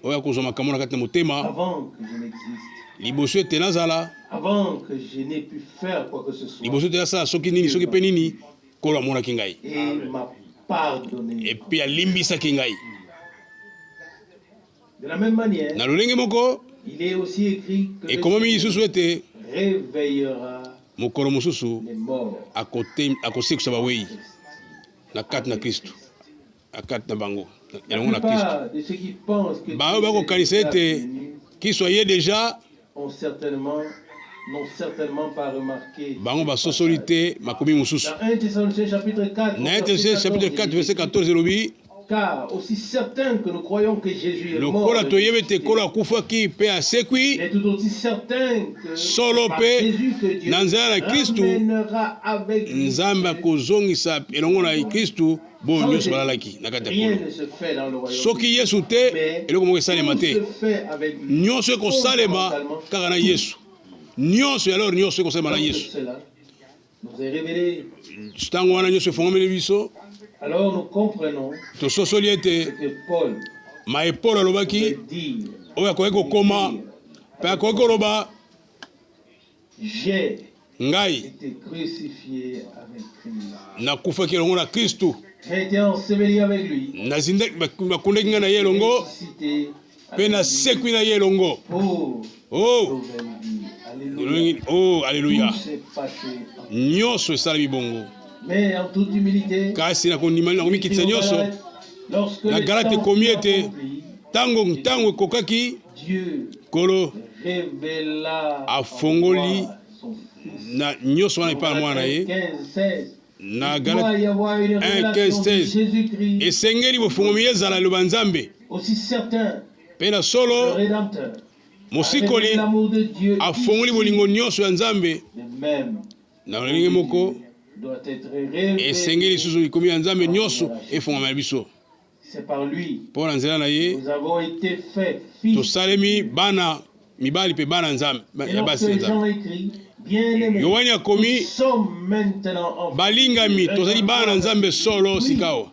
Oya kozwa makambo na kati na motema. avant que je n'existe, Liboso ete nazala. avant que je n'ai pu faire quoi que ce soit, Liboso ete nasala soki nini soki pe nini. Kolo amonaki ngai. et m'a pardonné. Epi alimbisaki ngai. De la même manière, Na lolenge moko il est aussi écrit que le ekomami Seigneur lisusu ete réveillera mokolo mosusu les morts. akosekisa bawei na kati na Kristo, na kati na bango La elongo na Kristo. plupart de ceux qui pensent que Baoyo bakokanisa Jésus est ete venu Kristo aye deja n'ont certainement pas remarqué. bango basosoli te makomi mosusu. Dans 1 Thessaloniciens chapitre 4, Na 1 Thessaloniciens chapitre 4 verset 14 elobi car aussi certain que nous croyons que Jésus est mort, lokola toyebi ete kolo akufaki mpe il asekwi est tout aussi certain que solo par mpe Jésus que Dieu na nzela na Kristu ramènera avec lui. Nzambe akozongisa elongo na Kristu boyo nyonso balalaki na kati ya Rien kolo. ne se fait dans le royaume. Soki Yesu te eloko moko esalema Tout te. se fait avec lui. Nyonso ekosalema kaka na Yesu. Nyonso alors nyonso ekosalema na Comme Yesu. cela nous est révélé. Ntango wana nyonso efongomeli biso Alors nous comprenons tososoli ce ete que Paul maepolo alobaki veut dire. oyo akoki kokoma mpe akoki koloba J'ai ngai été crucifié avec Christ. nakufaki elongo na Kristu, J'ai été enseveli avec lui. bakundaki ngai na ye elongo Ressuscité mpe avec lui. nasekwi na ye elongo. Oh, Oh, nouvelle vie. Alléluia. oh, alléluia. Tout s'est passé en- Nyonso esalami bongo. Mais en toute humilité, Kasi nakondima nakomikitisa nyonso lorsque na le Galate temps ekomi fut ete accompli, ntango ekokaki Dieu kolo révéla Afongoli en moi son Fils. na nyonso wana epai na mwana na ye 15-16. na Il doit Galate y avoir une 1, révélation 15, de 16. Jésus-Christ esengeli bofongomi ezala eloba Nzambe aussi certain mpe na le solo Rédempteur. mosikoli Avec l'amour de Dieu afongoli bolingo nyonso ya Nzambe de même na lolenge moko doit être révélé. esengeli lisusu likomi ya Nzambe nyonso efongama biso C'est par lui mpo na nzela na ye nous avons été faits fils. tosalemi bana mibali mpe bana Nzambe Et ya basi ya lorsque Jean Nzambe. écrit, bien-aimés, Yohani nous akomi sommes maintenant enfants. balingami tozali bana na Nzambe solo sikawa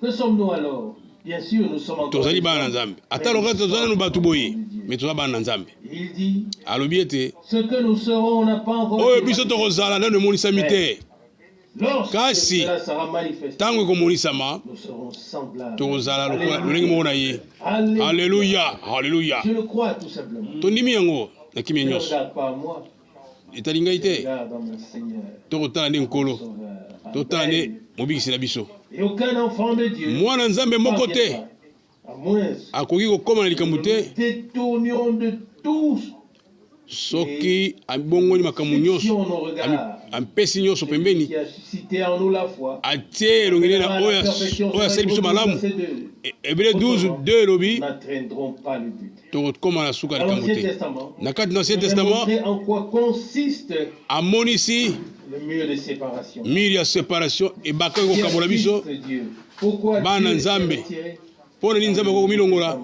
Que sommes-nous alors? Bien sûr, nous sommes encore tozali des bana na enfants. Nzambe ata lokola tozali nanu bato boye me toza bana na Nzambe. Il dit, Alobi ete ce que nous serons, on n'a pas encore oyo été biso tokozala nano emonisami te, Lorsque kasi cela sera manifesté, ntango ekomonisama nous serons semblables. tokozala lokola Alléluia. lolenge moko na ye. Alléluia. Alleluya, alleluya. Je le crois tout simplement. Tondimi yango na kimia Je ne nyonso regarde pas à moi, etali ngai je te, regarde dans mon Seigneur, tokotala nde nkolo, Sauveur. totala nde Amen. mobikisi na biso. Et aucun enfant de Dieu, Mwana Nzambe moko te à moins akoki kokóma na likambo que te nous détournions de tous soki abongoni makambo nyonso, fixions nos regards ampesi nyonso pembeni, qui a suscité en nous la foi. atie elongi nde na La oyo perfection oyo asali biso sera malamu. ces deux. Hébreu 12 2 elobi Nous n'atteindrons pas le but. tokokóma na suka ya Dans likambo l'Ancien te. Testament, Na kati na Ancien nous avons Testament montré en quoi consiste amonisi le mur de séparation. mire ya séparation ebakaki kokabola biso Consiste Dieu. Pourquoi Bana Dieu Nzambe. s'est retiré? mpo na nini Nzambe akoki komilongola.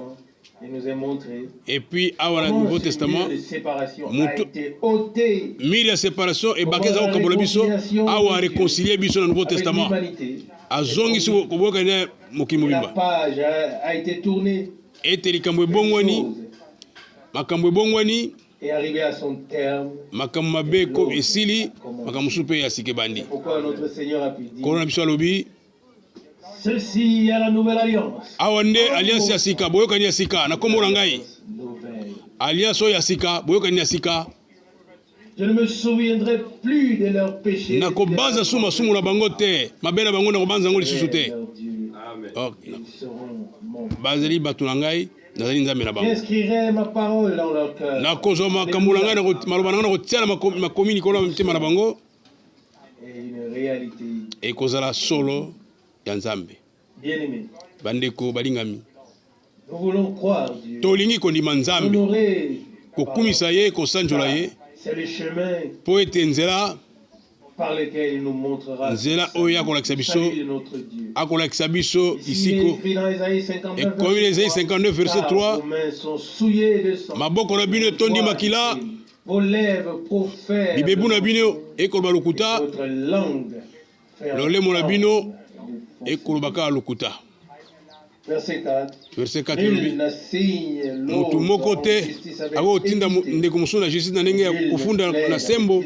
Il nous a montré Et puis awa na comment Nouveau ce Testament mur de séparation a Mutu- été ôté mire ya séparation ebaki eza kokabola biso awa areconcilie biso na Nouveau avec Testament, l'humanité. azongisi koboyoka na mokili La mobimba page a été tournée ete likambo ebongwani, chose makambo ebongwani, est arrivée à son terme. makambo mabe esili, makambo mosusu mpe ya sika ebandi. Pourquoi notre Seigneur a pu Nkolo na dire biso alobi ceci est la nouvelle alliance. awa nde alliance ya sika, boyokani ya sika na kombo na ngai. Nouvelle. Alliance oyo ya sika, boyokani ya sika, Je ne me souviendrai plus de leurs péchés. nakobanza su masumu na bango te, mabe na bango nakobanza yango lisusu te. Leur Dieu. Oh, Ils seront mon bazali bato na ngai nazali nzambe na bango. J'inscrirai ma parole dans leur cœur. Nakozwa makambo na ngai maloba na ngai nakotia makomi likolo ya motema na bango. Et une réalité. Ekozala solo ya nzambe. Bien-aimés. Bandeko balingami. Nous voulons croire Dieu. Tolingi kondima nzambe. Honorer. Kokumisa ye kosanjola ye. C'est le chemin po ete nzela par lequel il nous montrera nzela oyo akolakisa biso de notre Dieu. akolakisa biso isiko. Ekomi na Esaïe 59 verset 3, maboko na bino etondi makila, bibebu na bino ekoloba lokuta, lolemo na bino ekolobaka lokuta. Verset 4 elobi mutu moko te akotinda ndeko mosusu na justice na ndenge ya kofunda na sembo,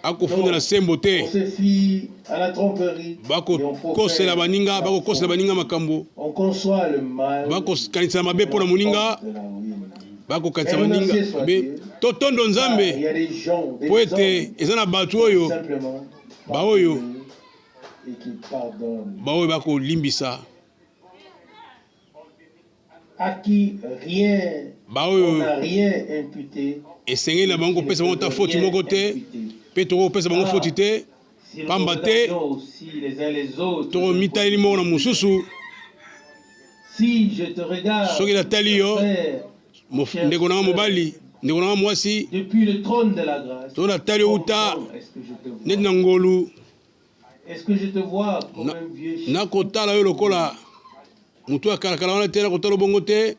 akofunda na sembo te, bakokosela baninga makambo, bakokanisa mabe mpo na moninga, bakokanisa baninga mabe. Totondo nzambe po ete eza na bato oyo baoyo bakolimbisa, à qui rien, on n'a rien imputé, esengeli na bango kopesa bango ta foti moko te, mpe tokopesa bango foti te, pamba te tokomitaleli moko na mosusu. Soki natali yo ndeko na nga mobali, ndeko na nga mwasi, to natali outa neti na ngolu, nakotala yo lokola mutu akalakala wana te, nakotala bongo te,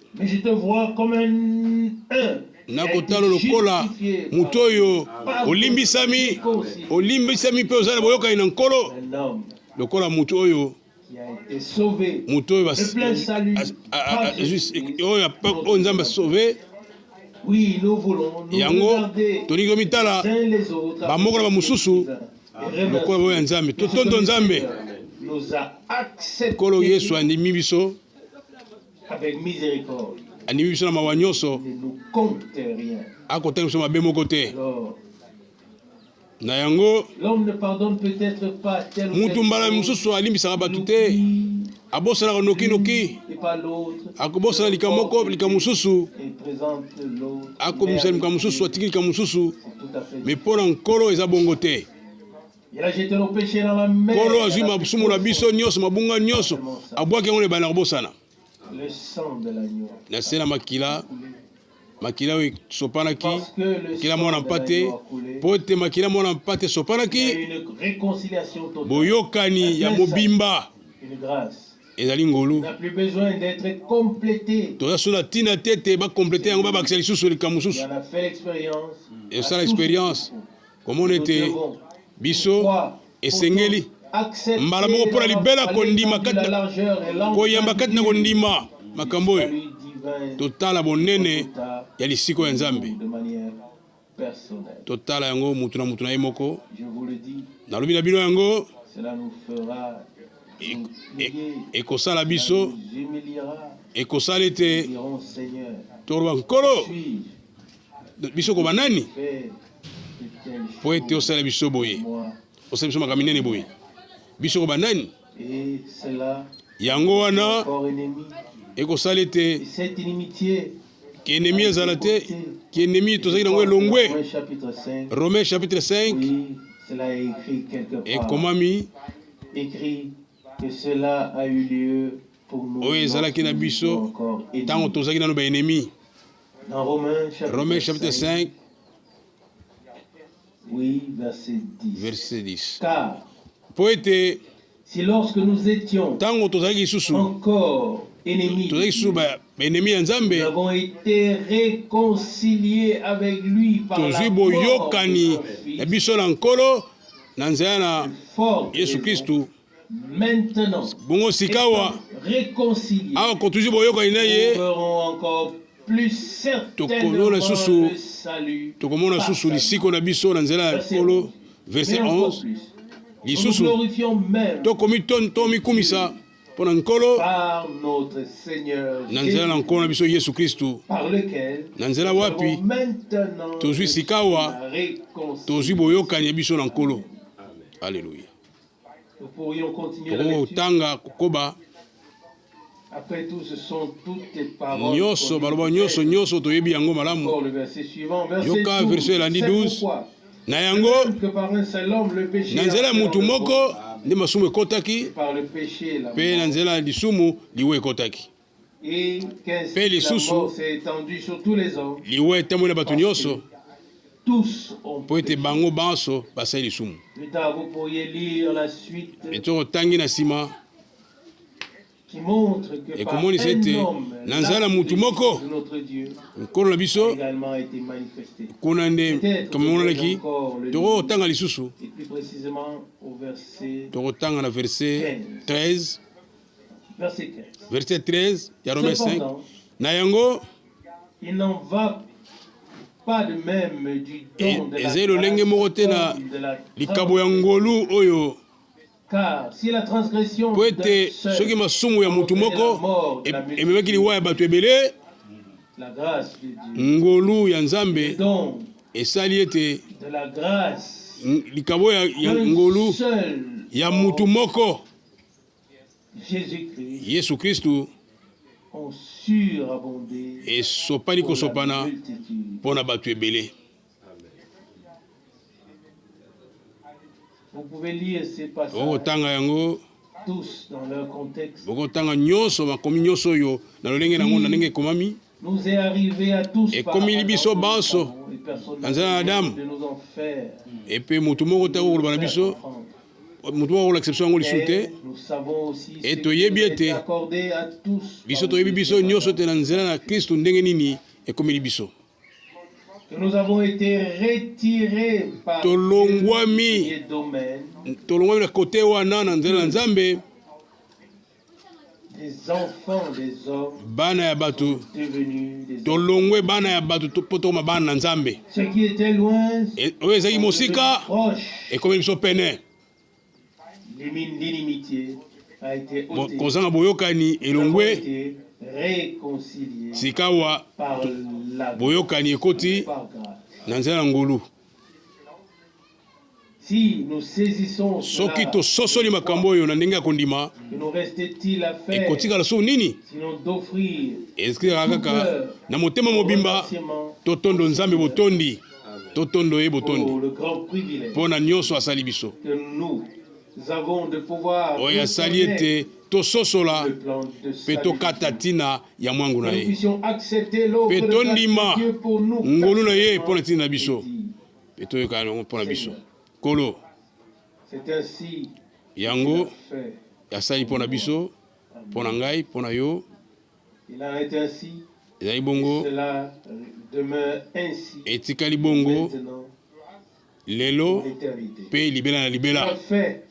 nakotala lokola mutu oyo olimbisami mpe oza na boyokani na nkolo, lokola mutu oyo oyo nzambe asauve. Yango tolingi komitala bamoko na bamosusu lokola boyo ya nzambe. Totondo nzambe nkolo Yesu andimi biso, andimi biso na mawa nyonso, akotala biso mabe moko te. Na yango mutu mbala mosusu alimbisaka bato te, abosalaka noki, akobosala lika moko lika mosusu, akomisa lika mosusu, atiki lika mosusu, me mpo na nkolo eza bongo te. Nkolo azwi masumu na biso nyonso, mabunga nyonso, abwaki yango na ebala na kobosana. Na se na makila oyo esopanaki, makila mwana mpate, po ete makila mwana mpate esopanaki, boyokani ya mobimba ezali ngolu. Toza so na ntina te ete bakomplete yango, babakisa lisusu lika mosusu. Esala experience komona ete biso esengeli mbala moko mpona libela kondima koyamba kati na kondima makambo oyo, totala bonene ya lisiko ya nzambe, totala yango mutu na mutu na ye moko. Nalobi na bino yango ekosala biso, ekosala ete toloba nkolo biso ko banani po ete osala biso boye, osala biso makambo minene boye, biso ko banani. Yango wana ekosala ete kienemi ezala te, kienemi tozali nango elongwe. Romains chapitre 5 ekomami oyo ezalaki na biso ntango tozalaki nano baenemi. Romains chapitre 5 verset 10. Po ete ntango tozalaki lisusu baenemi ya Nzambe, tozwi boyokani na biso na nkolo na nzela na Yesu Kristu. Bongo sikawa awa kotuzwi boyokani na ye, tokomona susu lisiko na biso na nzela ya nkolo. Verset 11 lisusu tomikumisa mpo na nkolo na nzela na nkolo na biso Yesu Kristu, na nzela wapi tozwi sikawa, tozwi boyokani ya biso na nkolo. Alleluya. Tokotanga kokoba Après tout, ce sont toutes les paroles. Nyonso, baloba nyonso toyebi yango malamu. Encore le verset suivant, Yoka verset landi 12. Na yango, que par un seul homme le péché na nzela mutu moko nde masumu ekotaki, par le péché la pe na nzela lisumu liwe ekotaki. Et qu'ainsi Pe la lisusu mort s'est étendue sur tous les hommes. liwe etamoli na bato nyonso Tous ont po ete péché. bango banso basali lisumu. Plus tard, vous pourriez lire la suite Eto tangi na sima qui montre que Et par comment il un s'était homme, Nanzala l'acte mutu de moko. notre Dieu nkolo na a biso également été manifesté. kuna nde kamonaki tokotanga lisusu Et plus précisément au verset tokotanga na verset 13 15. verset 13 ya Romains 5 Cependant, na yango il n'en va pas de même du don de la ezali lolenge moko te na comme de la likabo ya ngolu oyo car si la transgression po d'un ete seul soki masumu ya mutu moko ememaki liwa ya bato ebele, la grâce de Dieu, ngolu ya le Nzambe don esali ete de la grâce likabo ya d'un ngolu seul ya mutu moko Jésus-Christ Yesu Kristu ont surabondé esopani pour la kosopana multitude. mpo na bato ebele. Vous pouvez lire ces passages Okotanga yango, tous dans leur contexte. okotanga nyonso makomi nyonso oyo na lolenge nango na ndenge ekomami. Nous est arrivé à tous Et par comme il Adam, biso nous banso, savons, et personne n'a Nzala pu Adam. de nous en faire Epe mutu moko ta koloba na biso, comprendre. mutu moko l'exception yango lisu te. Et nous savons aussi Et ce qui toyebi nous a été ete, accordé à tous biso par toyebi le biso Christ. nyonso te na nzela na Kristu ndenge nini ekomeli biso. Que nous avons été retirés par Tolongwami. Dieu domaine Tolongwami na kote wana na nzela na Nzambe, des enfants des hommes bana ya bato. devenus des hommes. Tolongwe bana ya bato po tokoma bana na Nzambe. Ce qui était loin Oyo ezalaki sont mosika devenus proches. ekomeli biso pene. L'inimitié a été ôtée. Kozanga boyokani Nous avons elongwe été réconciliés sikawa par la boyokani ekoti par grâce. na nzela na ngolu. Si nous saisissons Soki cela, tososoli makambo oyo na ndenge ya kondima, que nous restait-il à faire ekotikala so nini? sinon d'offrir Esikaka kaka na motema mobimba totondo Nzambe botondi, totondo ye pour botondi le grand privilège mpo na nyonso asali biso que nous avons de pouvoir oyo asali ete tososola le plan de mpe salut. tokata ntina ya mwangu na Que nous ye puissions accepter l'offre mpe de grâce tondima de Dieu pour nous ngolu na ye mpo na personnellement ntina na biso et dire, mpe toyoka yango mpo na biso. Kolo c'est ainsi yango fait. asali mpo na biso, mpo na ngai, mpo na yo, Il en est ainsi. ezali bongo, Cela demeure ainsi etikali bongo maintenant lelo l'éternité. mpe libela na Il a libela. fait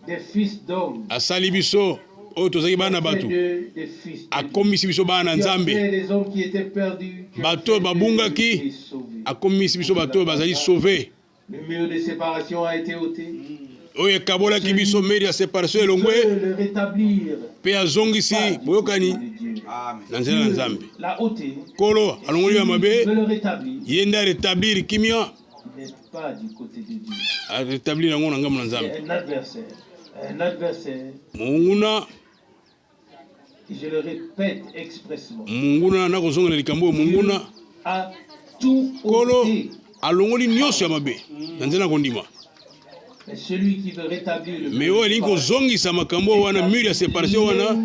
des fils d'hommes, Asali biso oyo tozalaki bana fait bato, des fils de akomisi biso bana na Dieu. Tu as Nzambe, fait des hommes qui étaient perdus. Tu as bato fait babungaki, des sauvés. akomisi biso bato oyo bazali sauve, Le mur de séparation a été ôté. oyo ekabolaki biso meri ya separation Dieu elongwe le rétablir. mpe azongisi boyokani na nzela na Nzambe. L'a ôté. Kolo alongoli ya mabe, Veut le rétablir. ye nde aretablir kimia, Il n'est pas du côté de Dieu. aretablir yango na ngambo na Nzambe. C'est un adversaire. Un adversaire, Monguna, et je le répète expressement, monguna nakozongela likambo oyo monguna a tout kolo ôté. alongoli nyonso ya mabe na nzela na kondima. Mais celui qui veut rétablir le Me oyo alingi kozongisa makambo oyo wana mur ya separation wana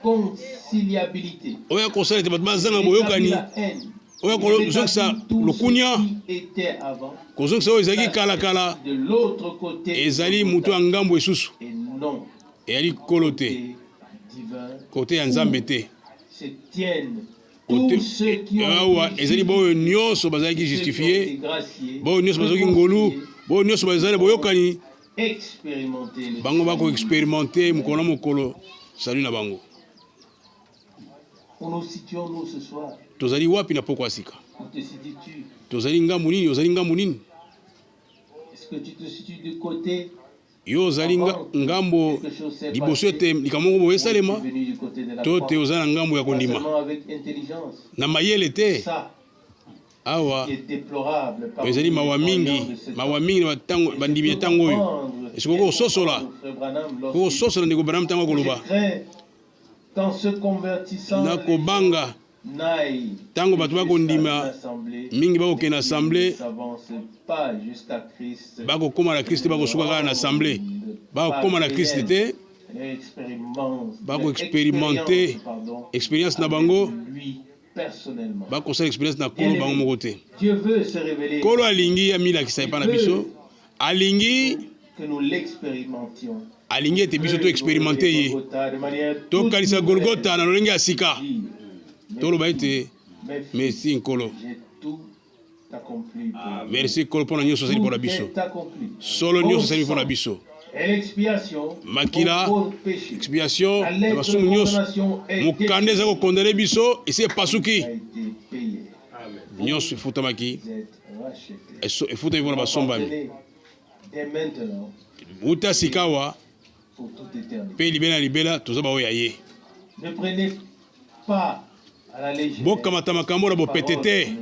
conciliabilité. oyo akosala ete bato bazanga boyokani, La haine. oyo akozongisa lokunya, Qui était avant, kozongisa oyo ezalaki kalakala, de l'autre côté, ezali moto ya ngambo esusu, et non eyali kolo te, côté divin, kote ya Nzambe te. se tiennent Kote tous ceux qui ont awa été ezali boyo nyonso bazalaki ceux qui ont justifie, été graciés, boyo nyonso bazalaki ngolu, boyo nyonso bazali boyokani, expérimenter le bango bako expérimenter mokolo na mokolo salut na bango. Où nous situons-nous ce soir? Tozali wapi na poko asika? Où te situes-tu? Tozali ngambu nini? Ozali ngambu nini? Est-ce que tu te situes du côté Yo ozali ngambo quelque chose s'est liboso passé, ete likambo moko boye ou esalema, tu es venu du côté de la to croix? te oza na ngambo ya Pas kondima seulement avec intelligence. na mayele te. Ça Awa qui est déplorable par ezali mawa mingi, mawa mingi na batango bandimi ya tango oyo. Esiko kososola, kososola ndeko Branham tango koloba. qu'en se convertissant, na kobanga n'aille tango bato bakondima mingi bakokende na assemblée bakokóma na Kristo bakosuka kaka na assemblée bakokóma na Kristo te bakoexpérimente expérience na bango bakosala expérience na kolo bango moko te. Kolo alingi amilakisa epa na biso alingi ete biso to expérimente ye tokanisa Golgota na lolenge ya sika toloba ete merci nkolo, merci nkolo mpona nyonso osali mpona biso, solo nyonso osali mpona biso. Makila expiation na basumu nyonso mokanda eza kokondane biso esi epasuki nyonso efutamaki efutami mpona basombami uta sikawa mpe libela na libela toza baoyo ya ye. Bokamata makambo na bopete te,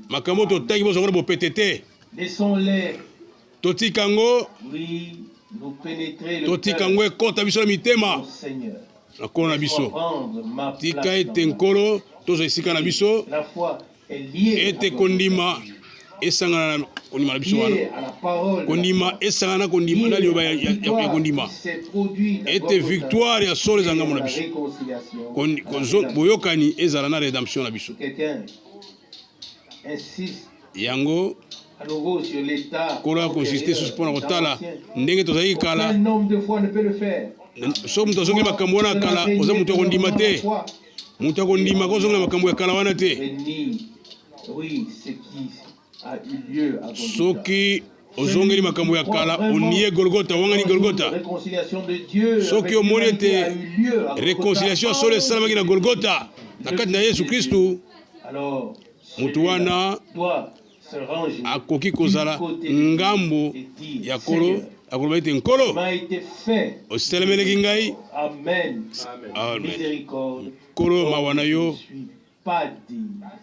makambo totangi bozongo na bopete te, totika yango ekota biso na mitema na nkolo na biso. Tika ete nkolo tozo esika na biso ete kondima esangana na kondima na biso wana, kondima esangana na kondima na liyoba ya kondima, ete victoire ya solo ezanga mona biso, boyokani ezala na rédemption na biso. Yango kolo akonsiste susu mpona kotala ndenge tozalaki kala. So moto azongeli makambo wana kala oza moto ya kondima te, moto ya kondima kozongela makambo ya kala wana te. Soki ozongeli makambo ya kala onie Golgota, wangani Golgota. Soki omoni ete réconciliation solo esalamaki na Golgota na kati na Yesu Kristu, moto wana akoki kozala ngambo ya kolo, akoloba ete nkolo oselemeleki ngai, kolo mawa na yo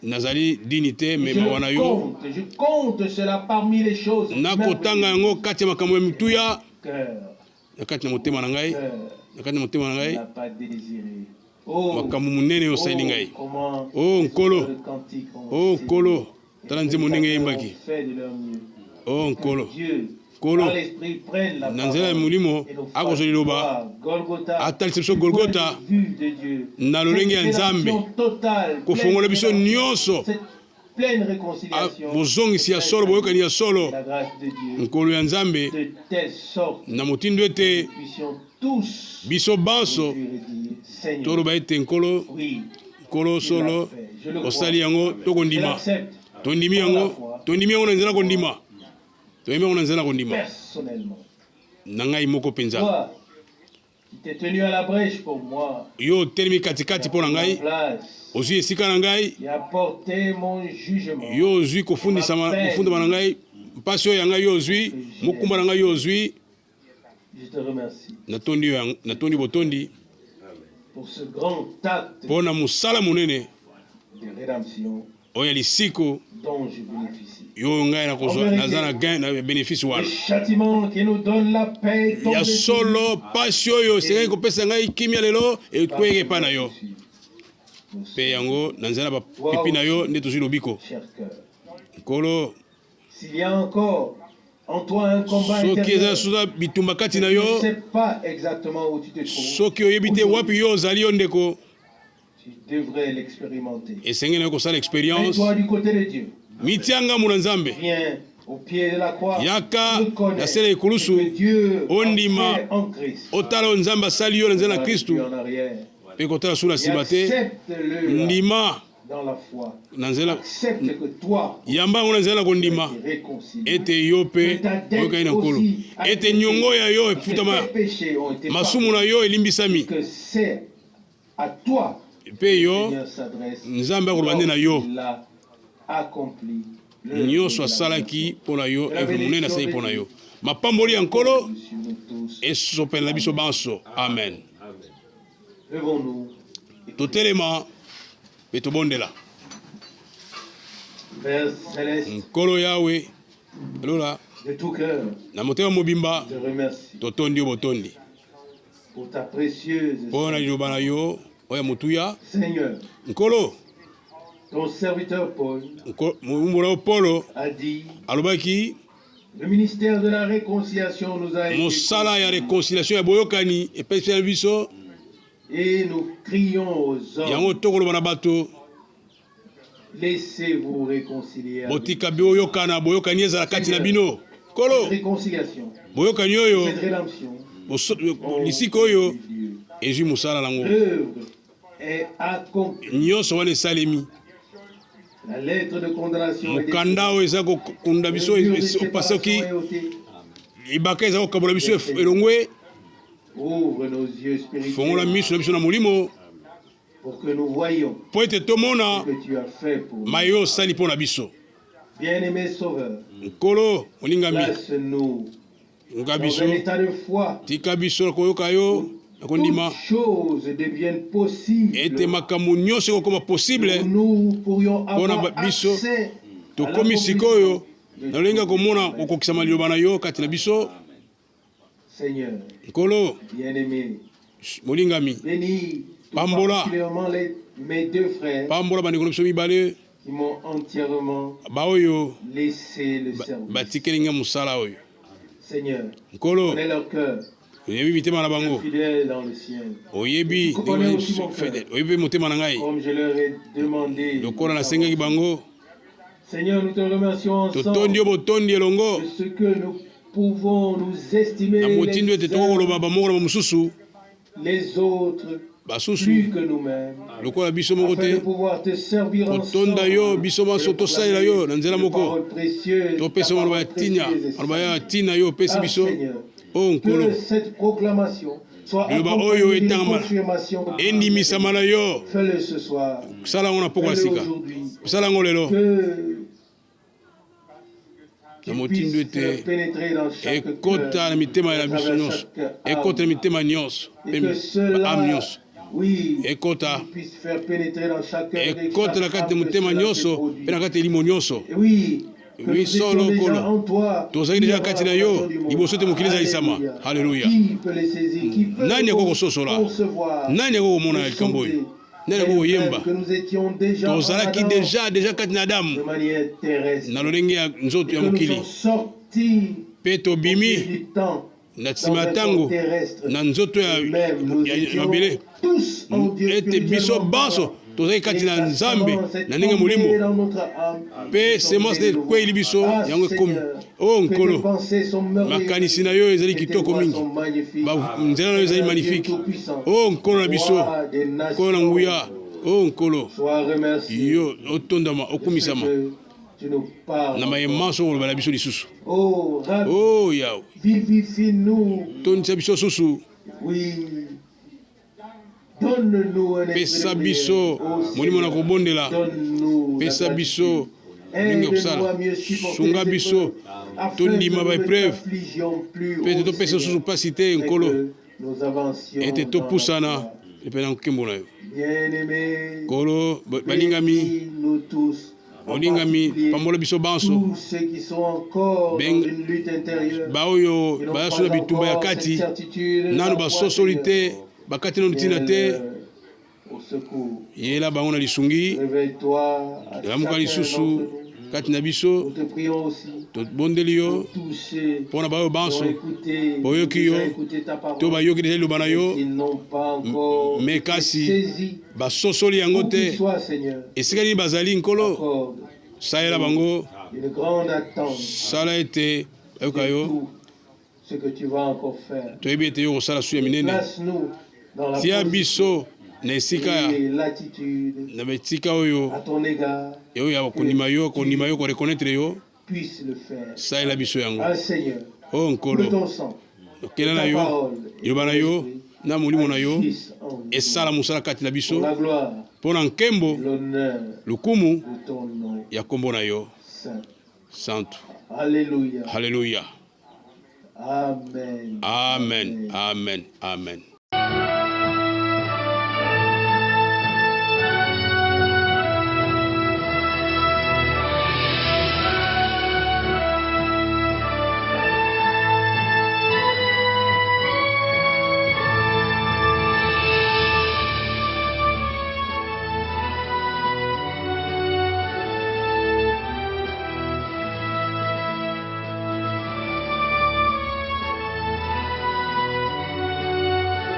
nazali dignité me mawa na yo nakotanga yango kati ya makambo ya mituya na kati na motema na ngai, na kati na motema na ngai makambo munene osali ngai. O nkolo, o nkolo, tala nzembo ndenge eyembaki. O nkolo, nkolo na nzela ya molimo akozwa liloba atalisa biso Golgota na lolenge ya Nzambe kofongola biso nyonso bozongisi ya solo, boyokani ya solo nkolo ya Nzambe na motindo ete biso banso toloba ete nkolo, nkolo solo osali yango tokondima, tondimi yango, tondimi yango na nzela kondima, toyembi yango na nzela kondima na ngai moko penza. Yo telemi katikati mpo na ngai, ozwi esika na ngai, yo ozwi kofundisama na ngai, mpasi oyo ya ngai yo ozwi, mokumba na ngai yo ozwi. Natondi botondi mpo na mosala monene oyo ya lisiko yo ngai naza na gain na bénéfice wana ya solo. Pasi oyo esengaki kopesa ngai kimia lelo ekweyeke epai na yo mpe yango na nzela bapipi na yo nde tozwi lobiko. Nkolo, soki eza susa bitumba kati na yo, soki oyebi te wapi yo ozali yo ndeko, esengeli na yo kosala expérience. Mitianga muna Nzambe yaka na sele ekulusu ondima otala Nzambe asali yo na nzela na Kristu mpe kotala suna nsima te, ndima na nzela yamba yango na nzela na kondima ete yo mpe oyokani na nkolo, ete nyongo ya yo efutama, masumu na yo elimbisami mpe yo Nzambe akoloba nde na yo nyonso asalaki mpo na yo, evre monene asali mpo na yo. Mapamboli ya nkolo esopela na biso banso. Amen. Totelema mpe tobondela. Nkolo Yawe lola na motema mobimba totondi yo botondi mpo na liloba na yo oya mutuya Seigneur, nkolo ton serviteur Paul mumbona Paulo a dit, alobaki le ministère de la réconciliation nous a été mosala ya réconciliation ya boyokani epesi na biso et nous crions aux yango hommes, tokoloba na bato laissez-vous réconcilier avec botika boyokana boyokani ezala kati na bino kolo cette réconciliation, boyokani oyo cette rédemption. lisika oyo ezwi mosala nango L'œuvre est accomplie. nyonso wana esalemi La lettre de condamnation est mokanda oyo eza kokunda biso opase oki libaka eza kokabola biso elongwe ouvre nos yeux fongola spirituels miso na biso na molimo pour que nous voyions mpo ete tomona ce que tu as fait pour nous. maye oyo osali mpo na biso Bien-aimé Sauveur, nkolo olingami place-nous nga dans biso un état de foi. tika biso na koyoka yo na kondima Toutes choses deviennent possibles. ete makambo nyonso ekokoma possible Nous pourrions mpona avoir biso accès à tokomi sikoyo de nalinga komona tout. kokokisama liloba na yo kati na biso Seigneur, nkolo bien-aimé, molingami bénis tout Pambola. particulièrement mes deux frères pambola bandeko na biso mibale qui m'ont entièrement baoyo laissé le service. batikeli nga mosala oyo Seigneur, nkolo connais leur cœur, oyebi mitema na bango fidèle dans le ciel. oyebi oyebi motema na ngai Comme je leur ai demandé. lokola nasengaki bango Seigneur, nous te remercions totondi yo ensemble botondi elongo de ce que nous pouvons nous estimer na motindo ete tokokoloba bamoko na bamosusu les autres basusu plus que nous-mêmes, lokola biso moko afin de te pouvoir te servir kotonda yo ensemble, biso maso tosalela yo na nzela moko paroles précieuses, topesa maloba ya tina maloba ya tina yo opesi biso o nkolo que cette proclamation soit liloba oyo accompagnée d'une etangama confirmation. endimisama na yo Fais-le ce soir, sala yango na poko ya fais-le sika aujourd'hui, sala yango lelo que na qu'il motindo puisse ete pénétrer dans chaque ekota cœur, na mitema na à biso travers nyonso chaque ekota na mitema nyonso et mpe que baame cela, nyonso oui, ekota qu'il puisse faire pénétrer dans chaque cœur et ekota na chaque kati ya âme que motema cela nyonso se produit. mpe na kati ya elimo nyonso Et oui, que Oui, nous solo, étions déjà kolo. en toi. tozali deja kati na yo liboso te mokili ezalisama halleluya Qui peut les saisir? Qui peut nani akokososola concevoir? nani akokomona likambo oyo nani akokoyemba Que nous étions déjà en tozalaki Adam deja kati na de adamu manière terrestre. na lolenge ya nzoto Et ya que nous mokili sommes sortis mpe au tobimi fil du temps na dans nsima ya un ntango corps terrestre. na nzoto Même nous ya étions mabele tous en Dieu ete biso spirituellement banso parlant. tozali kati na Et ta nzambe semence est na ndenge ya tombée molimo dans notre âme. mpe semence te ekweyeli biso yango ekomi o nkolo makanisi na yo ezali kitoko mingi nzela na yo ezali magnifique o nkolo na biso nkolo na nguya o nkolo yo otondama okumisama na mayema so koloba na biso lisusu o yawe tondisa biso susu pesa biso molimo na kobondela pesa biso ndenge kosala sunga biso tondima baepreuve mpe ete topesa susu mpasi te nkolo ete topusana epe na nkembo na yo nkolo balingami olingami pambola biso banso baoyo bayaso na bitumba ya kati nano basosoli te bakati nano ntina te yela bango na lisungi lamuka lisusu kati na biso tobondeli yo mpo na baoyo banso boyoki yo to bayoki deja liloba na yo me kasi basosoli yango te esika nini bazali nkolo salela bango sala ete bayoka yo toyebi ete yo kosala su ya minene tia biso na esika na esika oyo oyo ya kondima yo korekonetre yo salela biso yango o nkolo okela na yo liloba na yo na molimo na yo esala mosala kati na biso mpo na nkembo lukumu ya kombo na yo santu halleluya amen amen amen